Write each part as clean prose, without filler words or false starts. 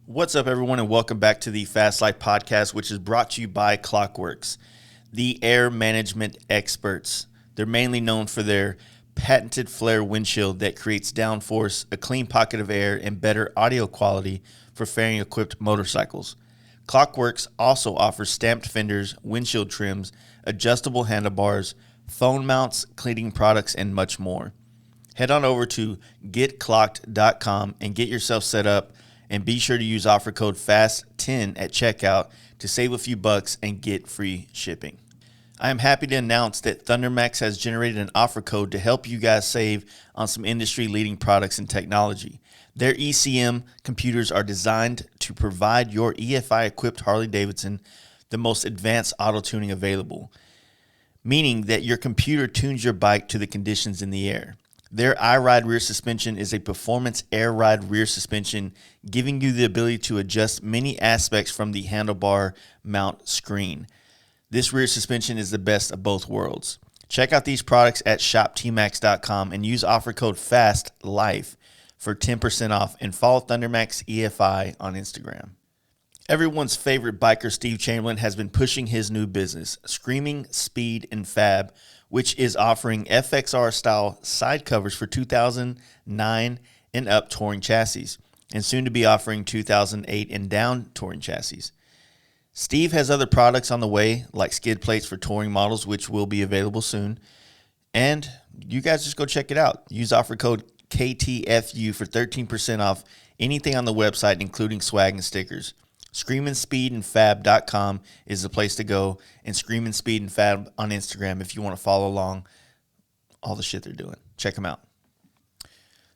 What's up, everyone, and welcome back to the Fast Life Podcast, which is brought to you by Clockworks, the air management experts. They're mainly known for their patented flare windshield that creates downforce, a clean pocket of air, and better audio quality for fairing-equipped motorcycles. Clockworks also offers stamped fenders, windshield trims, adjustable handlebars, phone mounts, cleaning products, and much more. Head on over to getclocked.com and get yourself set up. And be sure to use offer code FAST10 at checkout to save a few bucks and get free shipping. I am happy to announce that ThunderMax has generated an offer code to help you guys save on some industry-leading products and technology. Their ECM computers are designed to provide your EFI-equipped Harley-Davidson the most advanced auto-tuning available, meaning that your computer tunes your bike to the conditions in the air. Their iRide rear suspension is a performance air ride rear suspension, giving you the ability to adjust many aspects from the handlebar mount screen. This rear suspension is the best of both worlds. Check out these products at shoptmax.com and use offer code FASTLIFE for 10% off, and follow ThunderMax EFI on Instagram. Everyone's favorite biker, Steve Chamberlain, has been pushing his new business, Screaming Speed and Fab, which is offering FXR-style side covers for 2009 and up touring chassis, and soon to be offering 2008 and down touring chassis. Steve has other products on the way, like skid plates for touring models, which will be available soon. And you guys just go check it out. Use offer code KTFU for 13% off anything on the website, including swag and stickers. ScreamingSpeedandFab.com is the place to go, and Screaming Speed and Fab on Instagram if you want to follow along all the shit they're doing. Check them out.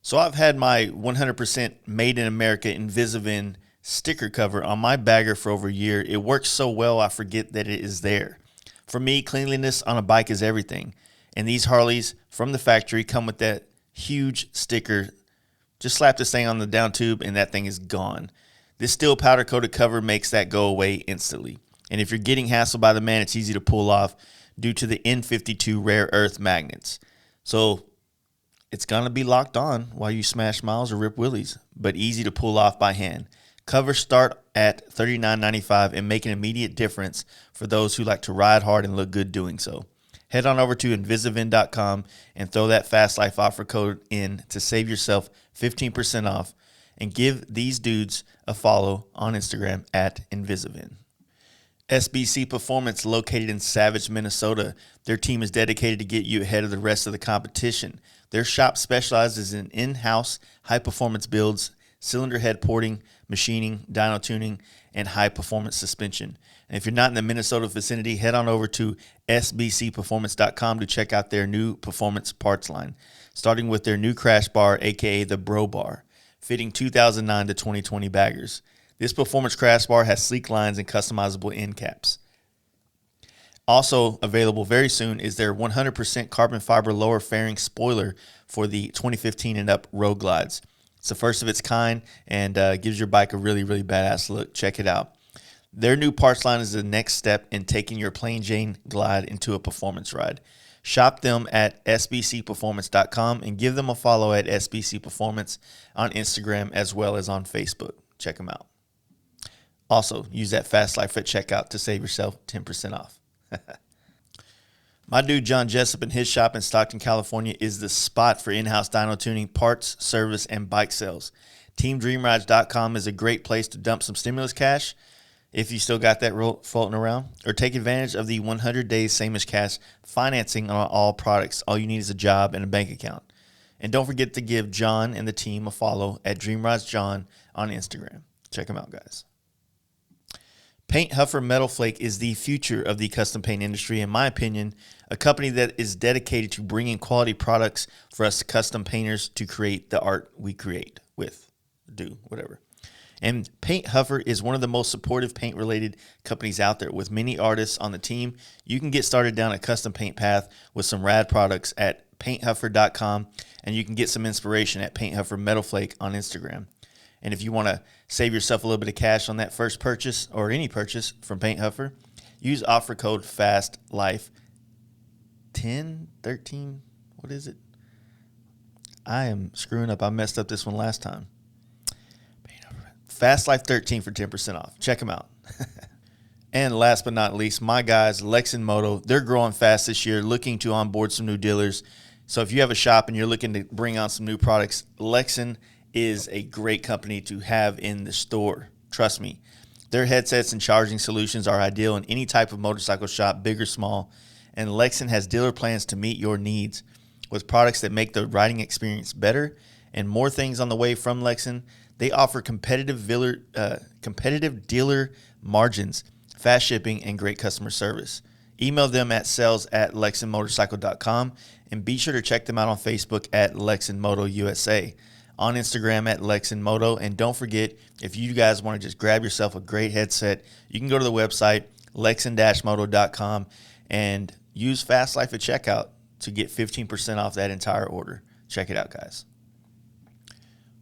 So I've had my 100% Made in America Invisivin sticker cover on my bagger for over a year. It works so well I forget that it is there. For me, cleanliness on a bike is everything, and these Harleys from the factory come with that huge sticker. Just slap this thing on the down tube and that thing is gone. This steel powder coated cover makes that go away instantly. And if you're getting hassled by the man, it's easy to pull off due to the N52 rare earth magnets. So it's going to be locked on while you smash miles or rip wheelies, but easy to pull off by hand. Covers start at $39.95 and make an immediate difference for those who like to ride hard and look good doing so. Head on over to Invisivin.com and throw that Fast Life offer code in to save yourself 15% off, and give these dudes a follow on Instagram at Invisivin. SBC Performance, located in Savage, Minnesota. Their team is dedicated to get you ahead of the rest of the competition. Their shop specializes in in-house high-performance builds, cylinder head porting, machining, dyno tuning, and high-performance suspension. And if you're not in the Minnesota vicinity, head on over to sbcperformance.com to check out their new performance parts line, starting with their new crash bar, aka the Bro Bar, fitting 2009 to 2020 baggers. This performance crash bar has sleek lines and customizable end caps. Also available very soon is their 100% carbon fiber lower fairing spoiler for the 2015 and up road glides. It's the first of its kind and gives your bike a really, really badass look. Check it out. Their new parts line is the next step in taking your plain Jane glide into a performance ride. Shop them at sbcperformance.com and give them a follow at SBC Performance on Instagram as well as on Facebook. Check them out. Also, use that Fast Life at checkout to save yourself 10% off. My dude John Jessup and his shop in Stockton, California is the spot for in-house dyno tuning, parts, service, and bike sales. TeamDreamRides.com is a great place to dump some stimulus cash if you still got that floating around, or take advantage of the 100 days same as cash financing on all products. All you need is a job and a bank account. And don't forget to give John and the team a follow at DreamRidesJohn on Instagram. Check them out, guys. Paint Huffer Metal Flake is the future of the custom paint industry, in my opinion, a company that is dedicated to bringing quality products for us custom painters to create the art we create with, do, whatever. And Paint Huffer is one of the most supportive paint-related companies out there. With many artists on the team, you can get started down a custom paint path with some rad products at painthuffer.com, and you can get some inspiration at Paint Huffer Metal Flake on Instagram. And if you want to save yourself a little bit of cash on that first purchase or any purchase from Paint Huffer, use offer code FASTLIFE 10, 13, what is it? I am screwing up. I messed up this one last time. FastLife13 for 10% off. Check them out. And last but not least, my guys, Lex and Moto, they're growing fast this year, looking to onboard some new dealers. So if you have a shop and you're looking to bring on some new products, Lexan is a great company to have in the store. Trust me. Their headsets and charging solutions are ideal in any type of motorcycle shop, big or small. And Lexan has dealer plans to meet your needs with products that make the riding experience better and more things on the way from Lexan. They offer competitive dealer margins, fast shipping, and great customer service. Email them at sales@lexanmotorcycle.com and be sure to check them out on Facebook at LexanMoto USA, on Instagram at LexanMoto. And don't forget, if you guys want to just grab yourself a great headset, you can go to the website lexan-moto.com and use FastLife at checkout to get 15% off that entire order. Check it out, guys.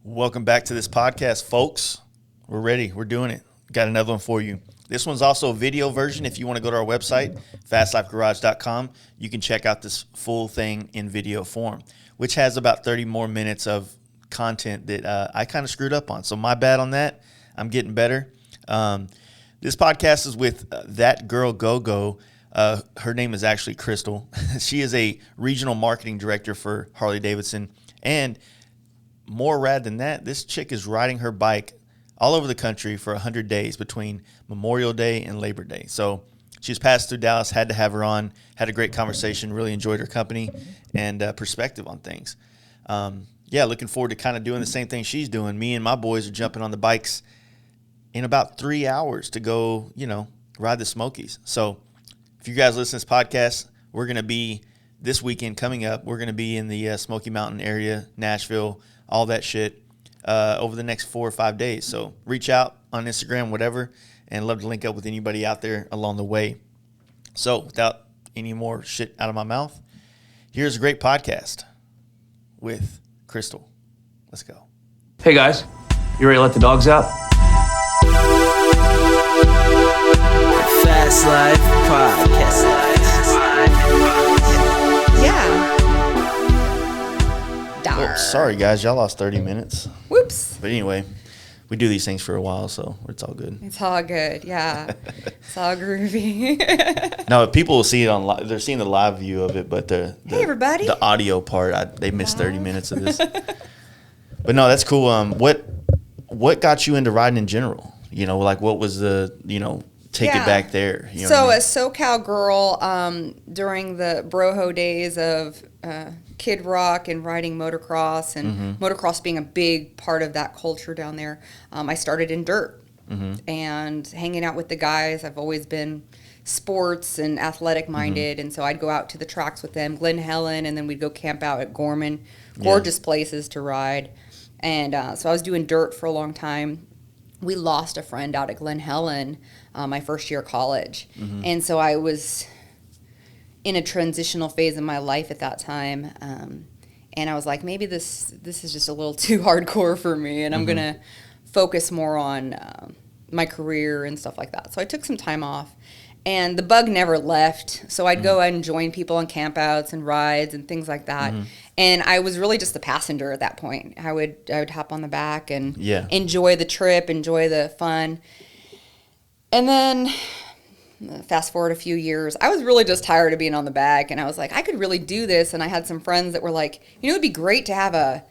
Welcome back to this podcast, folks. We're ready. We're doing it. Got another one for you. This one's also a video version. If you want to go to our website, fastlifegarage.com, you can check out this full thing in video form, which has about 30 more minutes of content that I kind of screwed up on. So my bad on that. I'm getting better. This podcast is with Thatgirl-gogo. Her name is actually Christal. She is a regional marketing director for Harley Davidson. And more rad than that, this chick is riding her bike all over the country for 100 days between Memorial Day and Labor Day. So she's passed through Dallas, had to have her on, had a great conversation, really enjoyed her company and perspective on things. Looking forward to kind of doing the same thing she's doing. Me and my boys are jumping on the bikes in about 3 hours to go, ride the Smokies. So if you guys listen to this podcast, we're going to be this weekend coming up. We're going to be in the Smoky Mountain area, Nashville, all that shit. Over the next 4 or 5 days. So reach out on Instagram, whatever, and love to link up with anybody out there along the way. So without any more shit out of my mouth, here's a great podcast with Christal. Let's go. Hey guys, you ready to let the dogs out? Fast Life Podcast. Yeah. Oh, sorry, guys. Y'all lost 30 minutes. Whoops. But anyway, we do these things for a while, so it's all good. It's all good. Yeah. It's all groovy. No, people will see it on live. They're seeing the live view of it, but the Hey, everybody. the audio part, they missed 30 minutes of this. But no, that's cool. What got you into riding in general? What was the, take it back there? You know So what I a SoCal girl, during the broho days of Kid Rock and riding motocross and motocross being a big part of that culture down there, I started in dirt and hanging out with the guys. I've always been sports and athletic minded, and so I'd go out to the tracks with them, Glen Helen, and then we'd go camp out at Gorman. Gorgeous places to ride. And so I was doing dirt for a long time. We lost a friend out at Glen Helen my first year of college. And so I was in a transitional phase in my life at that time. And I was like, maybe this is just a little too hardcore for me, and I'm going to focus more on my career and stuff like that. So I took some time off. And the bug never left, so I'd go and join people on campouts and rides and things like that. And I was really just the passenger at that point. I would hop on the back and enjoy the trip, enjoy the fun. And then fast forward a few years, I was really just tired of being on the back, and I was like, I could really do this. And I had some friends that were like, it'd be great to have a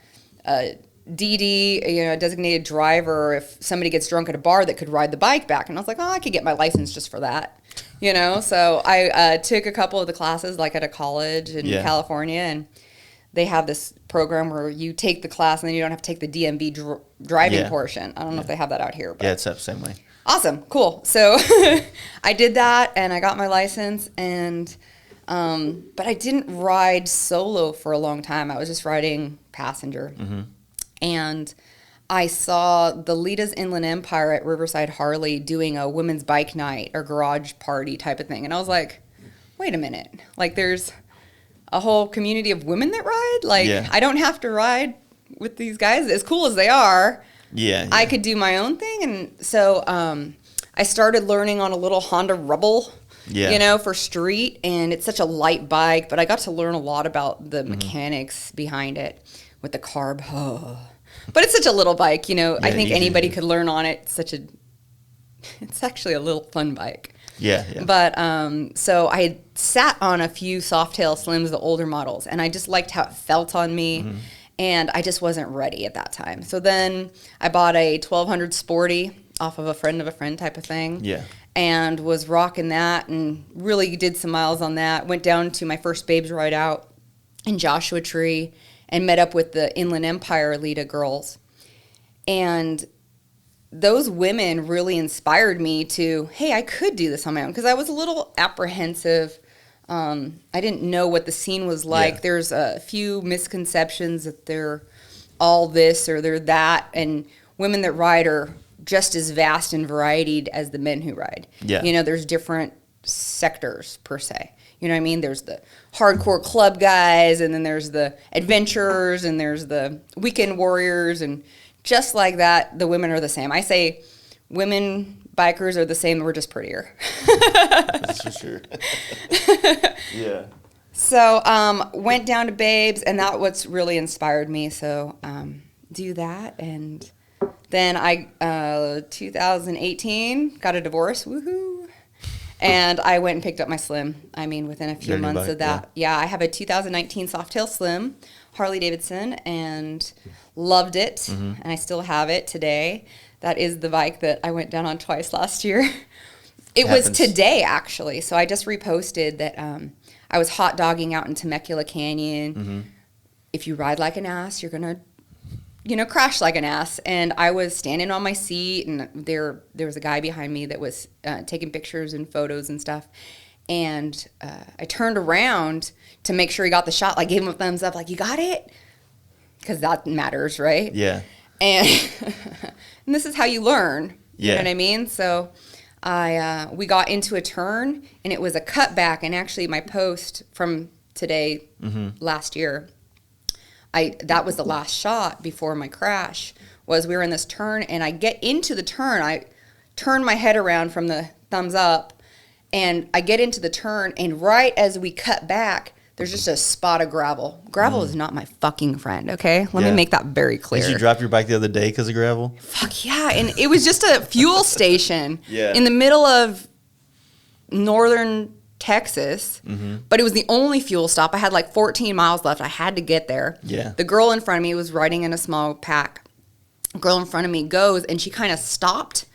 DD, a designated driver, if somebody gets drunk at a bar that could ride the bike back. And I was like, I could get my license just for that, So I took a couple of the classes, like at a college in California, and they have this program where you take the class and then you don't have to take the DMV driving portion. I don't know if they have that out here. But. Yeah, it's the same way. Awesome, cool. So I did that, and I got my license, and but I didn't ride solo for a long time. I was just riding passenger. And I saw the Lita's Inland Empire at Riverside Harley doing a women's bike night or garage party type of thing. And I was like, wait a minute. There's a whole community of women that ride? I don't have to ride with these guys, as cool as they are. I could do my own thing. And so I started learning on a little Honda Rebel, for street. And it's such a light bike. But I got to learn a lot about the mechanics behind it with the carb. But it's such a little bike, I Yeah, think easy. anybody could learn on it. It's actually a little fun bike. Yeah. But so I had sat on a few Softail Slims, the older models, and I just liked how it felt on me. Mm-hmm. And I just wasn't ready at that time. So then I bought a 1200 Sporty off of a friend type of thing. Yeah. And was rocking that and really did some miles on that. Went down to my first Babes ride out in Joshua Tree and met up with the Inland Empire Lita girls. And those women really inspired me to, hey, I could do this on my own. Because I was a little apprehensive. I didn't know what the scene was like. Yeah. There's a few misconceptions that they're all this or they're that. And women that ride are just as vast and varied as the men who ride. Yeah. There's different sectors per se. You know what I mean? There's the hardcore club guys, and then there's the adventurers, and there's the weekend warriors, and just like that, the women are the same. I say women bikers are the same, we're just prettier. That's for sure. Yeah. So went down to Babes, and that's what's really inspired me. So do that, and then 2018 got a divorce, woohoo! And I went and picked up my Slim. I mean, within a few Your new months bike, of that, I have a 2019 Softail Slim, Harley Davidson, and loved it, Mm-hmm. and I still have it today. That is the bike that I went down on twice last year. It was Happens. today, actually. So I just reposted that I was hot dogging out in Temecula Canyon. Mm-hmm. If you ride like an ass, you're going to, crash like an ass. And I was standing on my seat, and there was a guy behind me that was taking pictures and photos and stuff. And I turned around to make sure he got the shot, like gave him a thumbs up, like, you got it? Because that matters, right? Yeah. And, and this is how you learn. You Yeah. know what I mean? So we got into a turn, and it was a cutback. And actually, my post from today, last year, that was the last shot before my crash, was we were in this turn, and I get into the turn. I turn my head around from the thumbs up, and I get into the turn, and right as we cut back, there's just a spot of gravel. Gravel is not my fucking friend, okay? Let me Yeah. make that very clear. Did you drop your bike the other day because of gravel? Fuck yeah. And it was just a fuel station Yeah. in the middle of northern Texas, but it was the only fuel stop. I had like 14 miles left. I had to get there. Yeah. The girl in front of me was riding in a small pack. The girl in front of me goes, and she kind of stopped.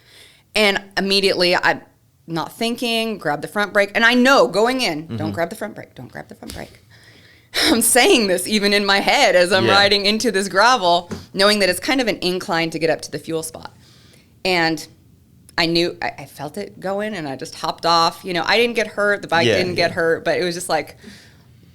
And immediately, I'm not thinking, grab the front brake. And I know going in, don't grab the front brake, don't grab the front brake. I'm saying this even in my head as I'm Yeah. riding into this gravel, knowing that it's kind of an incline to get up to the fuel spot. And I knew, I felt it going, and I just hopped off. I didn't get hurt. The bike Yeah, didn't get yeah. hurt, but it was just like,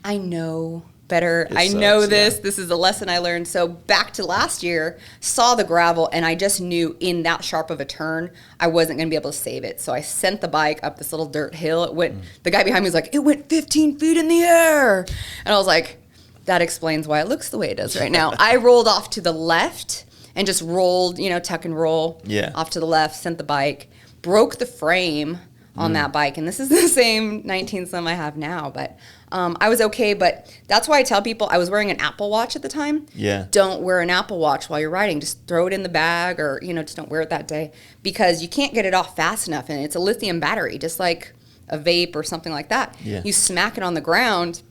I know better. It I know sucks, this. yeah. This is a lesson I learned. So back to last year, saw the gravel, and I just knew in that sharp of a turn, I wasn't going to be able to save it. So I sent the bike up this little dirt hill. It went. The guy behind me was like, it went 15 feet in the air. And I was like, that explains why it looks the way it does right now. I rolled off to the left and just rolled, tuck and roll Yeah. off to the left, sent the bike, broke the frame on that bike. And this is the same 19 Slim I have now, but I was okay. But that's why I tell people, I was wearing an Apple Watch at the time. Yeah. Don't wear an Apple Watch while you're riding. Just throw it in the bag, or, just don't wear it that day, because you can't get it off fast enough. And it's a lithium battery, just like a vape or something like that. Yeah. You smack it on the ground,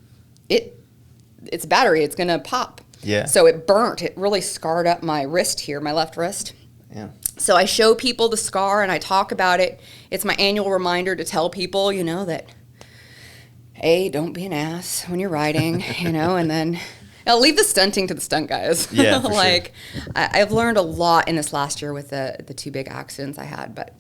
it's a battery. It's going to pop. Yeah. So it burnt. It really scarred up my wrist here, my left wrist. Yeah. So I show people the scar, and I talk about it. It's my annual reminder to tell people, that, hey, don't be an ass when you're riding, and then I'll leave the stunting to the stunt guys. Yeah, for sure. I've learned a lot in this last year with the two big accidents I had. But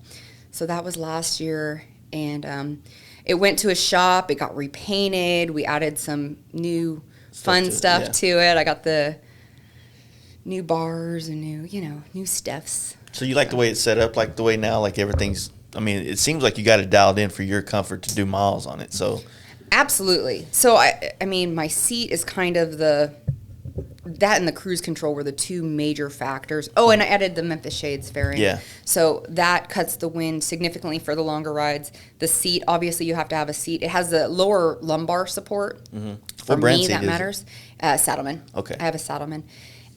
so that was last year, and it went to a shop. It got repainted. We added some new fun stuff to it. I got the new bars and new stuffs. So you like the way it's set up, like the way now, like everything's, it seems like you got it dialed in for your comfort to do miles on it. So Absolutely. So I mean, my seat is kind of that and the cruise control were the two major factors. Oh, and I added the Memphis Shades fairing. Yeah. So that cuts the wind significantly for the longer rides. The seat, obviously you have to have a seat. It has the lower lumbar support. For What brand me, seat that is it? matters. Saddleman. Okay. I have a Saddleman.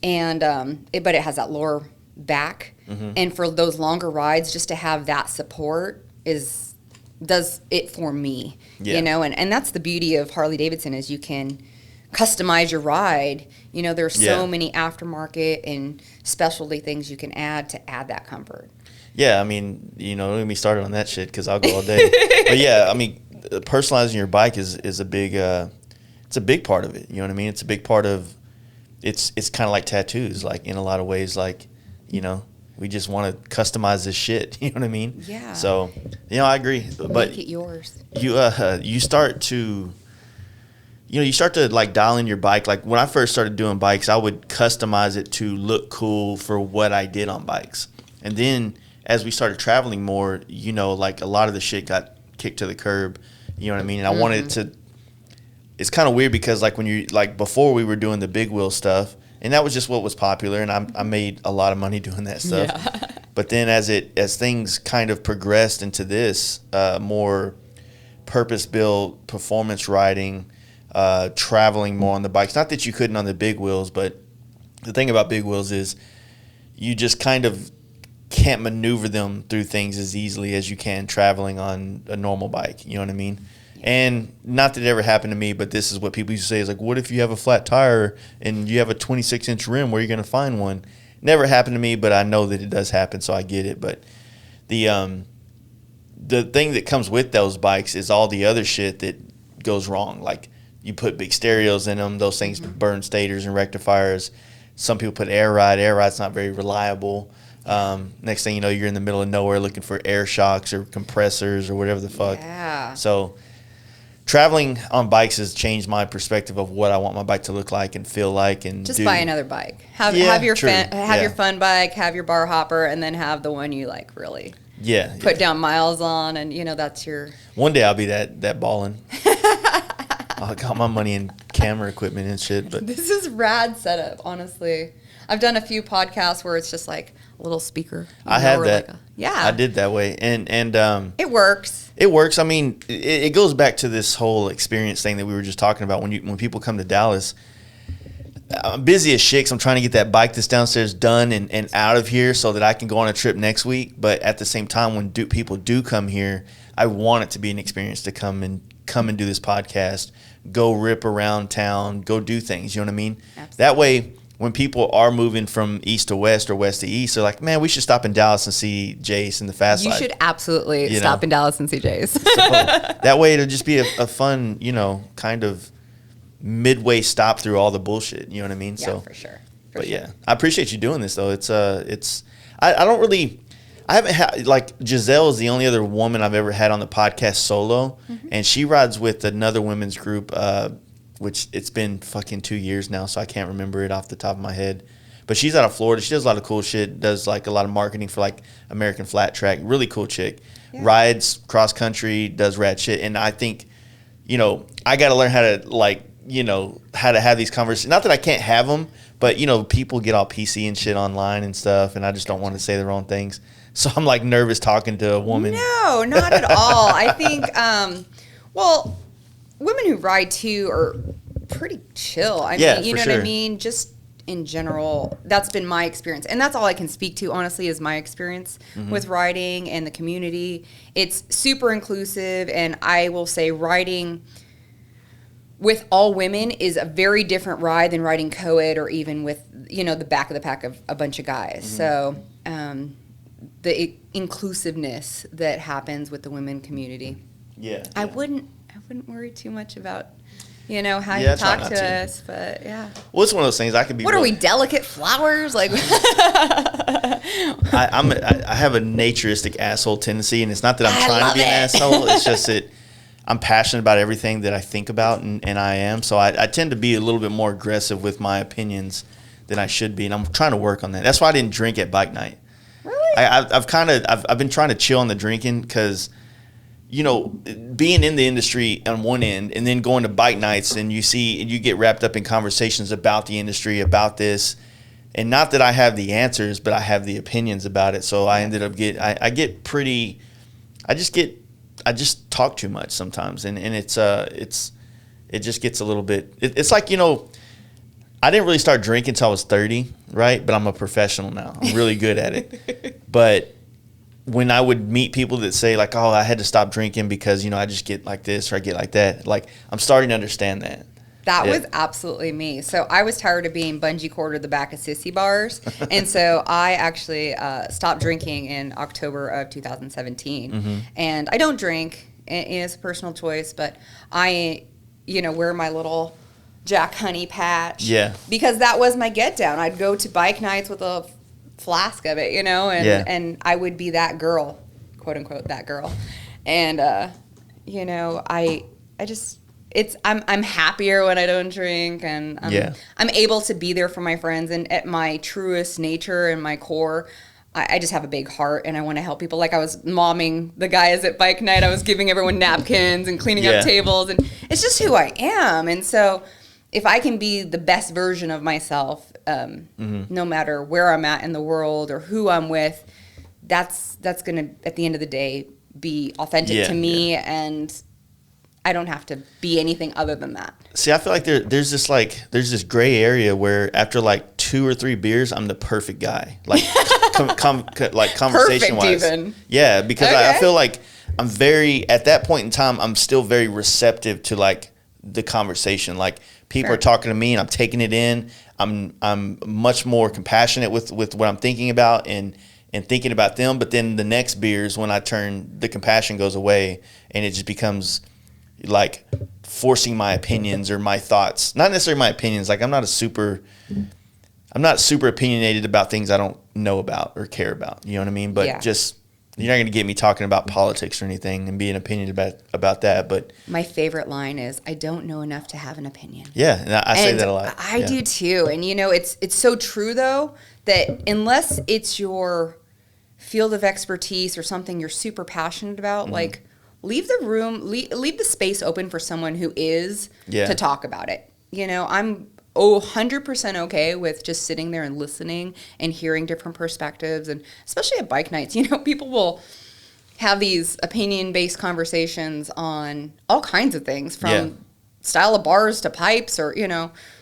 and but it has that lower back. And for those longer rides, just to have that support does it for me, you know, and that's the beauty of Harley Davidson is you can customize your ride. You know, there's so many aftermarket and specialty things you can add to add that comfort. Yeah, I mean, you know, don't get me started on that shit because I'll go all day. But yeah, I mean, personalizing your bike is a big it's a big part of it. You know what I mean? It's a big part of it's kind of like tattoos, like in a lot of ways, like, you know, we just want to customize this shit. You know what I mean? Yeah. So, you know, I agree. But make it yours. You start to like dial in your bike. Like when I first started doing bikes, I would customize it to look cool for what I did on bikes. And then as we started traveling more, you know, like a lot of the shit got kicked to the curb. You know what I mean? And I wanted to. It's kind of weird because like when you like before we were doing the big wheel stuff, and that was just what was popular, and I made a lot of money doing that stuff. Yeah. But then as things kind of progressed into this more purpose-built performance riding, traveling more on the bikes. Not that you couldn't on the big wheels, but the thing about big wheels is you just kind of can't maneuver them through things as easily as you can traveling on a normal bike. You know what I mean? And not that it ever happened to me, but this is what people used to say is like, what if you have a flat tire and you have a 26-inch rim? Where are you going to find one? Never happened to me, but I know that it does happen, so I get it. But the thing that comes with those bikes is all the other shit that goes wrong. Like you put big stereos in them. Those things burn stators and rectifiers. Some people put air ride. Air ride's not very reliable. Next thing you know, you're in the middle of nowhere looking for air shocks or compressors or whatever the fuck. Yeah. So traveling on bikes has changed my perspective of what I want my bike to look like and feel like, and just buy another bike. Have your your fun bike, have your bar hopper, and then have the one you like really put down miles on, and you know that's your. One day I'll be that ballin'. I got my money in camera equipment and shit, but this is rad setup. Honestly, I've done a few podcasts where it's just like a little speaker. I had that. Like I did that way, and it works. It works. I mean, it goes back to this whole experience thing that we were just talking about. When people come to Dallas, I'm busy as shit 'cause I'm trying to get that bike that's downstairs done and out of here so that I can go on a trip next week. But at the same time, when people do come here, I want it to be an experience to come and do this podcast, go rip around town, go do things. You know what I mean? Absolutely. That way, when people are moving from east to west or west to east, they're like, man, we should stop in Dallas and see Jace in the fast life. You should absolutely stop in Dallas and see Jace. So, that way it'll just be a fun, you know, kind of midway stop through all the bullshit. You know what I mean? Yeah, so for sure. Yeah, I appreciate you doing this though. I don't really, I haven't had, like, Giselle is the only other woman I've ever had on the podcast solo, and she rides with another women's group, which it's been fucking 2 years now, so I can't remember it off the top of my head. But she's out of Florida. She does a lot of cool shit, does like a lot of marketing for like American Flat Track. Really cool chick. Yeah. Rides cross country, does rad shit. And I think, you know, I got to learn how to like, you know, how to have these conversations. Not that I can't have them, but, you know, people get all PC and shit online and stuff, and I just don't want to say the wrong things. So I'm like nervous talking to a woman. No, not at all. I think, well, women who ride too are pretty chill. I mean, you know what I mean? Just in general, that's been my experience. And that's all I can speak to, honestly, is my experience with riding and the community. It's super inclusive, and I will say riding with all women is a very different ride than riding co-ed or even with, you know, the back of the pack of a bunch of guys. So the inclusiveness that happens with the women community. Yeah. I wouldn't worry too much about, you know, how you talk to us, but yeah. Well, it's one of those things I could be. What are we, delicate flowers? Like, I have a naturistic asshole tendency, and it's not that I'm trying to be an asshole. It's just that I'm passionate about everything that I think about, and I am. So I tend to be a little bit more aggressive with my opinions than I should be, and I'm trying to work on that. That's why I didn't drink at bike night. Really? I've been trying to chill on the drinking because, you know, being in the industry on one end and then going to bike nights and you get wrapped up in conversations about the industry, about this, and not that I have the answers, but I have the opinions about it. So I ended up I just talk too much sometimes, and it just gets a little bit. It's like, you know, I didn't really start drinking until I was 30, right? But I'm a professional now. I'm really good at it. But when I would meet people that say like, oh, I had to stop drinking because, I just get like this or I get like that. Like, I'm starting to understand that. That was absolutely me. So I was tired of being bungee corded to the back of sissy bars. And so I actually stopped drinking in October of 2017. And I don't drink. It's a personal choice. But I, wear my little Jack Honey patch. Yeah. Because that was my get down. I'd go to bike nights with a flask of it, and I would be that girl, quote unquote, that girl. And, I just... I'm happier when I don't drink, and I'm able to be there for my friends. And at my truest nature and my core, I just have a big heart, and I want to help people. Like I was momming the guys at bike night. I was giving everyone napkins and cleaning up tables, and it's just who I am. And so if I can be the best version of myself, no matter where I'm at in the world or who I'm with, that's going to, at the end of the day, be authentic to me, and I don't have to be anything other than that. See, I feel like there's this gray area where after like 2 or 3 beers, I'm the perfect guy. Like, like conversation wise. Even. Yeah, because I feel like I'm at that point in time, I'm still very receptive to like the conversation. Like people are talking to me and I'm taking it in. I'm much more compassionate with what I'm thinking about and thinking about them. But then the next beers, when the compassion goes away and it just becomes like forcing my opinions or my thoughts. Not necessarily my opinions. Like I'm not super opinionated about things I don't know about or care about. You know what I mean? But just, you're not going to get me talking about politics or anything and being opinionated about that. But my favorite line is, I don't know enough to have an opinion. Yeah. And I say that a lot. I do too. And it's so true though, that unless it's your field of expertise or something you're super passionate about, like, leave the room, leave the space open for someone who is to talk about it. I'm 100% okay with just sitting there and listening and hearing different perspectives. And especially at bike nights, people will have these opinion-based conversations on all kinds of things, from style of bars to pipes, or,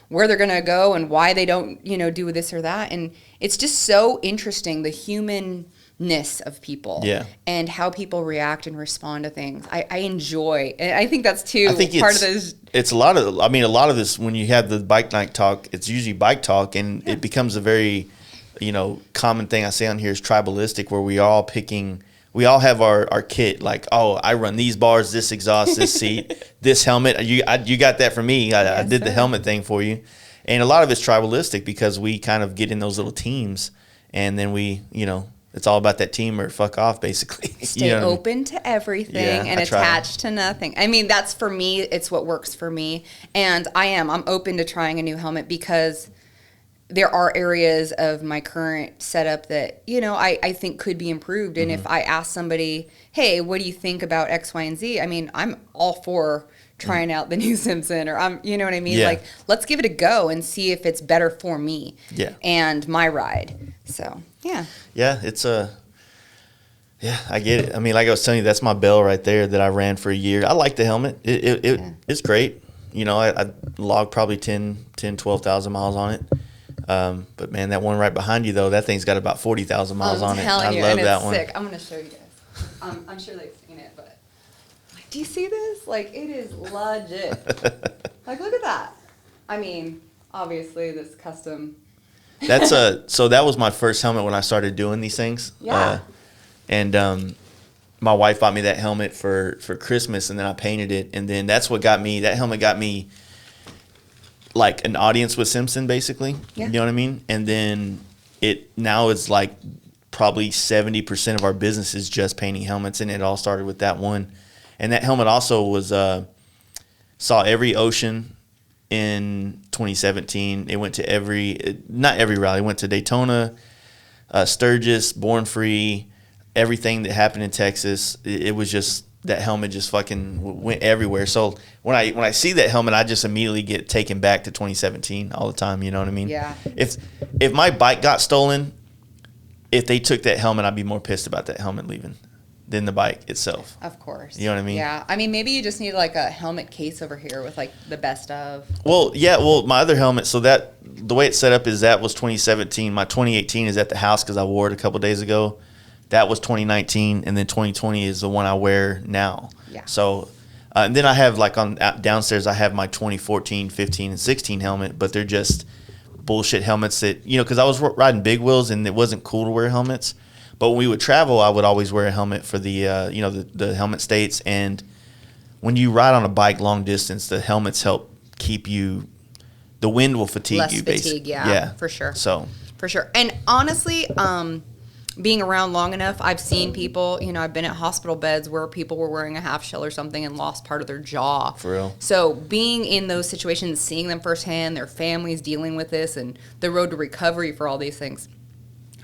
where they're going to go and why they don't, do this or that. And it's just so interesting, the humanness of people and how people react and respond to things. I enjoy, and I think that's too part of this. It's a lot of this, when you have the bike night talk, it's usually bike talk, and it becomes a very, common thing I say on here is tribalistic, where we all have our kit, like, oh, I run these bars, this exhaust, this seat, this helmet. You got that from me. I did the helmet thing for you. And a lot of it's tribalistic because we kind of get in those little teams, and then we, it's all about that team or fuck off, basically. Stay open to everything and attached to nothing. I mean, that's for me. It's what works for me. And I'm open to trying a new helmet because there are areas of my current setup that, I think could be improved. And if I ask somebody, hey, what do you think about X, Y, and Z? I mean, I'm all for trying out the new Simpson, or you know what I mean? Like, let's give it a go and see if it's better for me and my ride. So, yeah, it's I get it. I mean, like I was telling you, that's my bell right there that I ran for a year. I like the helmet. It's great. I logged probably 12,000 miles on it. But man, that one right behind you though, that thing's got about 40,000 miles on it. I love that one. Sick. I'm going to show you guys. I'm sure they've seen it, but do you see this? Like, it is legit. Like, look at that. I mean, obviously this custom. So that was my first helmet when I started doing these things. Yeah. My wife bought me that helmet for Christmas, and then I painted it, and then that helmet got me like an audience with Simpson, basically. You know what I mean? And then now it's like probably 70% of our business is just painting helmets, and it all started with that one. And that helmet also was saw every ocean in 2017. It went to not every rally. It went to Daytona, Sturgis, Born Free, everything that happened in Texas. It was just, that helmet just fucking went everywhere. So when I see that helmet, I just immediately get taken back to 2017 all the time. You know what I mean? Yeah. If my bike got stolen, if they took that helmet, I'd be more pissed about that helmet leaving. than the bike itself. Of course. You know what I mean? Yeah. I mean, maybe you just need like a helmet case over here with like the best of. Well, yeah. Well, my other helmet. So that the way it's set up is that was 2017. My 2018 is at the house because I wore it a couple days ago. That was 2019, and then 2020 is the one I wear now. Yeah. So, and then I have like on downstairs, I have my 2014, 15, and 16 helmet, but they're just bullshit helmets that, you know, because I was riding big wheels and it wasn't cool to wear helmets. But when we would travel, I would always wear a helmet for the, you know, the helmet states. And when you ride on a bike long distance, the helmets help keep you. The wind will fatigue Less you, fatigue, basically. yeah, for sure. So for sure. And honestly, being around long enough, I've seen people, you know, I've been at hospital beds where people were wearing a half shell or something and lost part of their jaw. For real. So being in those situations, seeing them firsthand, their families dealing with this and the road to recovery for all these things,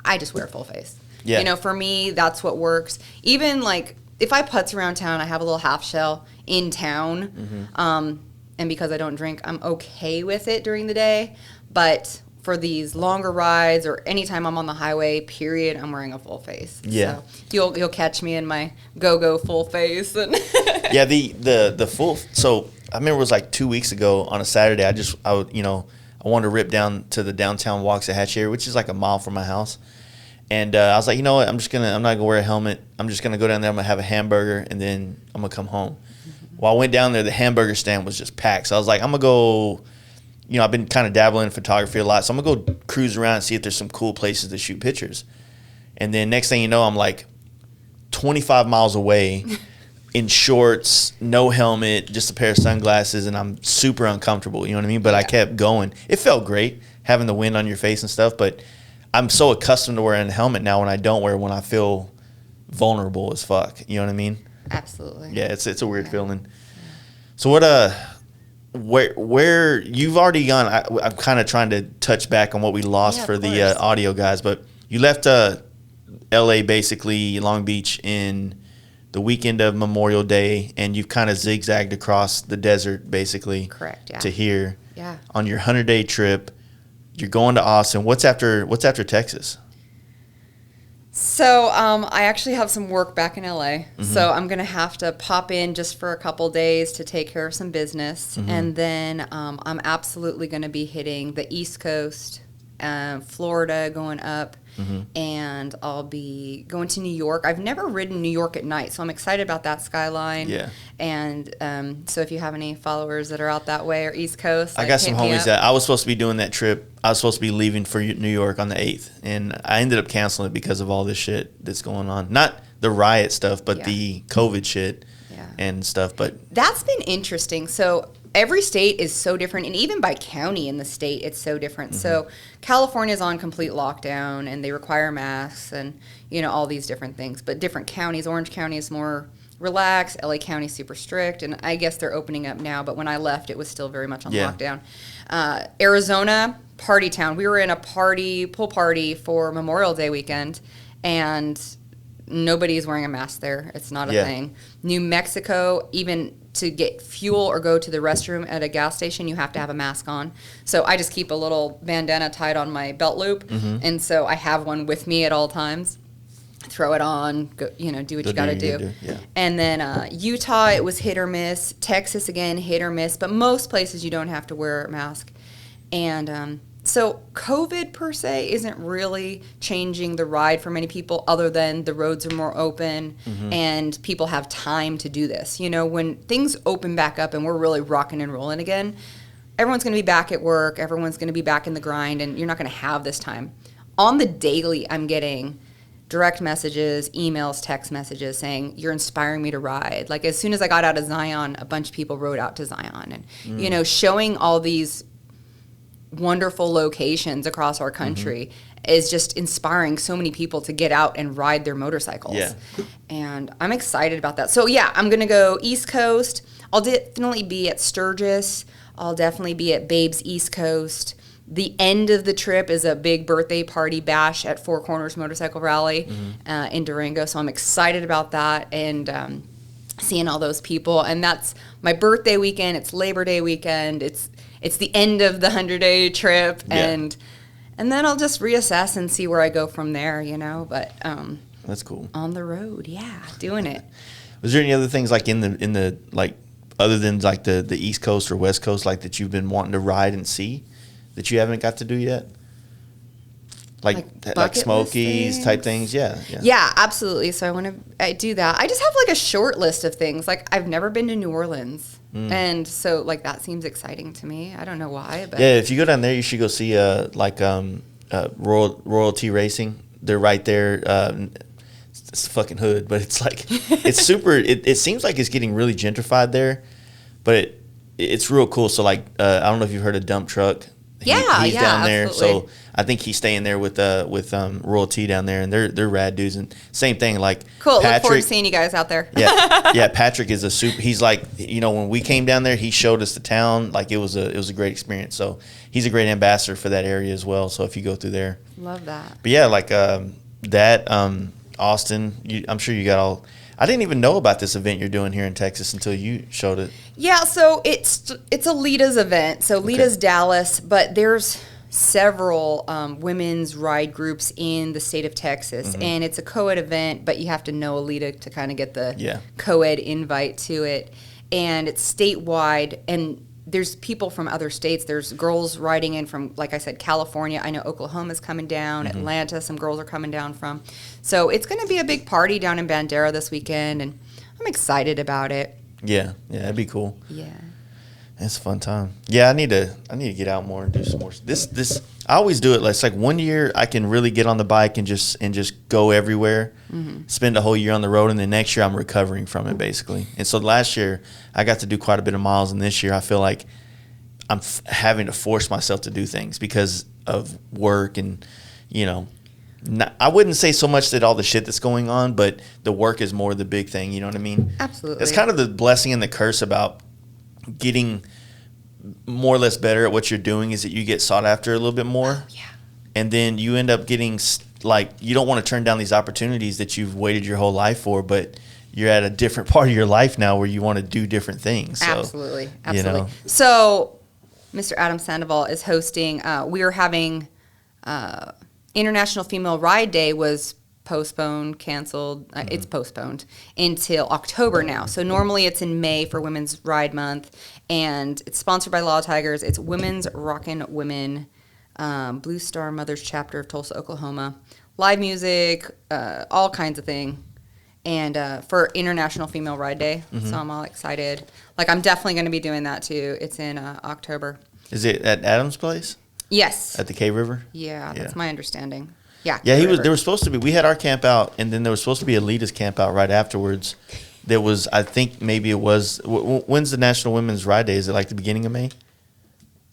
I just wear full face. Yeah. You know, for me, that's what works. Even like if I putz around town, I have a little half shell in town. And because I don't drink, I'm okay with it during the day. But for these longer rides or anytime I'm on the highway, period, I'm wearing a full face. Yeah. So you'll catch me in my go-go full face. And yeah, the full. So I remember it was like 2 weeks ago on a Saturday. I wanted to rip down to the downtown walks at Hatch area, which is like a mile from my house. And I was like, you know what? I'm not gonna wear a helmet. I'm just gonna go down there. I'm gonna have a hamburger, and then I'm gonna come home. While I went down there, the hamburger stand was just packed. So I was like, I'm gonna go. You know, I've been kind of dabbling in photography a lot, so I'm gonna go cruise around and see if there's some cool places to shoot pictures. And then next thing you know, I'm like 25 miles away in shorts, no helmet, just a pair of sunglasses, and I'm super uncomfortable. You know what I mean? But I kept going. It felt great having the wind on your face and stuff, but I'm so accustomed to wearing a helmet now when I don't wear one, I feel vulnerable as fuck. You know what I mean? absolutely. Yeah, it's a weird feeling. So where you've already gone, I'm kind of trying to touch back on what we lost for the audio guys, but you left LA, basically Long Beach, in the weekend of Memorial Day, and you've kind of zigzagged across the desert basically. Correct, yeah. To here. Yeah. On your 100-day trip. You're going to Austin. What's after Texas? So I actually have some work back in LA. So I'm going to have to pop in just for a couple days to take care of some business. And then I'm absolutely going to be hitting the East Coast, Florida, going up. And I'll be going to New York. I've never ridden New York at night, so I'm excited about that skyline. Yeah. And so if you have any followers that are out that way or East Coast, I got some hit me homies up. that I was supposed to be doing that trip. I was supposed to be leaving for New York on the 8th, and I ended up canceling it because of all this shit that's going on. Not the riot stuff, but the COVID shit and stuff. But that's been interesting. So every state is so different, and even by county in the state, it's so different. So California's on complete lockdown, and they require masks and, you know, all these different things. But different counties, Orange County is more relaxed, LA County is super strict, and I guess they're opening up now. But when I left, it was still very much on lockdown. Arizona, party town. We were in a pool party for Memorial Day weekend, and nobody's wearing a mask there. It's not a thing. New Mexico, even to get fuel or go to the restroom at a gas station, you have to have a mask on. So I just keep a little bandana tied on my belt loop, and so I have one with me at all times. Throw it on, go, you know, do what you got to do. And then Utah, it was hit or miss. Texas, again, hit or miss. But most places you don't have to wear a mask. And so COVID, per se, isn't really changing the ride for many people, other than the roads are more open and people have time to do this. You know, when things open back up and we're really rocking and rolling again, everyone's going to be back at work. Everyone's going to be back in the grind, and you're not going to have this time. On the daily, I'm getting direct messages, emails, text messages saying, you're inspiring me to ride. Like, as soon as I got out of Zion, a bunch of people rode out to Zion. And, you know, showing all these wonderful locations across our country is just inspiring so many people to get out and ride their motorcycles. Yeah. And I'm excited about that. So, yeah, I'm going to go East Coast. I'll definitely be at Sturgis. I'll definitely be at Babe's East Coast. The end of the trip is a big birthday party bash at Four Corners Motorcycle Rally in Durango. So I'm excited about that and seeing all those people. And that's my birthday weekend. It's Labor Day weekend. It's the end of the 100-day trip. And then I'll just reassess and see where I go from there, you know. But That's cool. On the road, yeah, doing it. Was there any other things like in the like other than like the East Coast or West Coast like that you've been wanting to ride and see that you haven't got to do yet? Like Smokies type things, yeah. Yeah, absolutely. So I do that. I just have like a short list of things. Like I've never been to New Orleans, and so like that seems exciting to me. I don't know why, but yeah. If you go down there, you should go see Royalty Racing. They're right there. It's fucking hood, but it's like it's super. It seems like it's getting really gentrified there, but it's real cool. So like I don't know if you've heard of Dump Truck. He's down there, absolutely. so I think he's staying there with Royalty down there, and they're rad dudes. And same thing, like cool. Patrick, Look forward to seeing you guys out there. yeah. Patrick is a super. He's like, when we came down there, he showed us the town. Like it was a great experience. So he's a great ambassador for that area as well. So if you go through there, love that. But yeah, like Austin. I'm sure you got all. I didn't even know about this event you're doing here in Texas until you showed it. Yeah, so it's a Lita's event. So Lita's Dallas, but there's several women's ride groups in the state of Texas, and it's a co-ed event, but you have to know Alita to kind of get the co-ed invite to it. And it's statewide, and there's people from other states. There's girls riding in from, like I said, California. I know Oklahoma's coming down. Atlanta, some girls are coming down from. So it's going to be a big party down in Bandera this weekend, and I'm excited about it. Yeah, that'd be cool. Yeah. It's a fun time. Yeah, I need to get out more and do some more. This I always do it. It's like 1 year I can really get on the bike and just go everywhere, spend a whole year on the road, and then next year I'm recovering from it basically. And so last year I got to do quite a bit of miles, and this year I feel like I'm having to force myself to do things because of work and I wouldn't say so much that all the shit that's going on, but the work is more the big thing. You know what I mean? Absolutely. It's kind of the blessing and the curse about getting more or less better at what you're doing is that you get sought after a little bit more. Yeah. And then you end up getting you don't want to turn down these opportunities that you've waited your whole life for, but you're at a different part of your life now where you want to do different things. So, Absolutely. So Mr. Adam Sandoval is hosting, we are having International Female Ride Day was postponed, canceled. It's postponed until October now. So normally it's in May for Women's Ride Month, and it's sponsored by Law Tigers. It's Women's Rockin' Women, Blue Star Mothers Chapter of Tulsa, Oklahoma. Live music, all kinds of thing. And for International Female Ride Day. So I'm all excited. Like I'm definitely going to be doing that too. It's in October. Is it at Adam's place? Yes. At the K River? Yeah, that's my understanding. Yeah. Yeah, there was supposed to be. We had our camp out, and then there was supposed to be Alita's camp out right afterwards. There was, I think, maybe it was. When's the National Women's Ride Day? Is it like the beginning of May?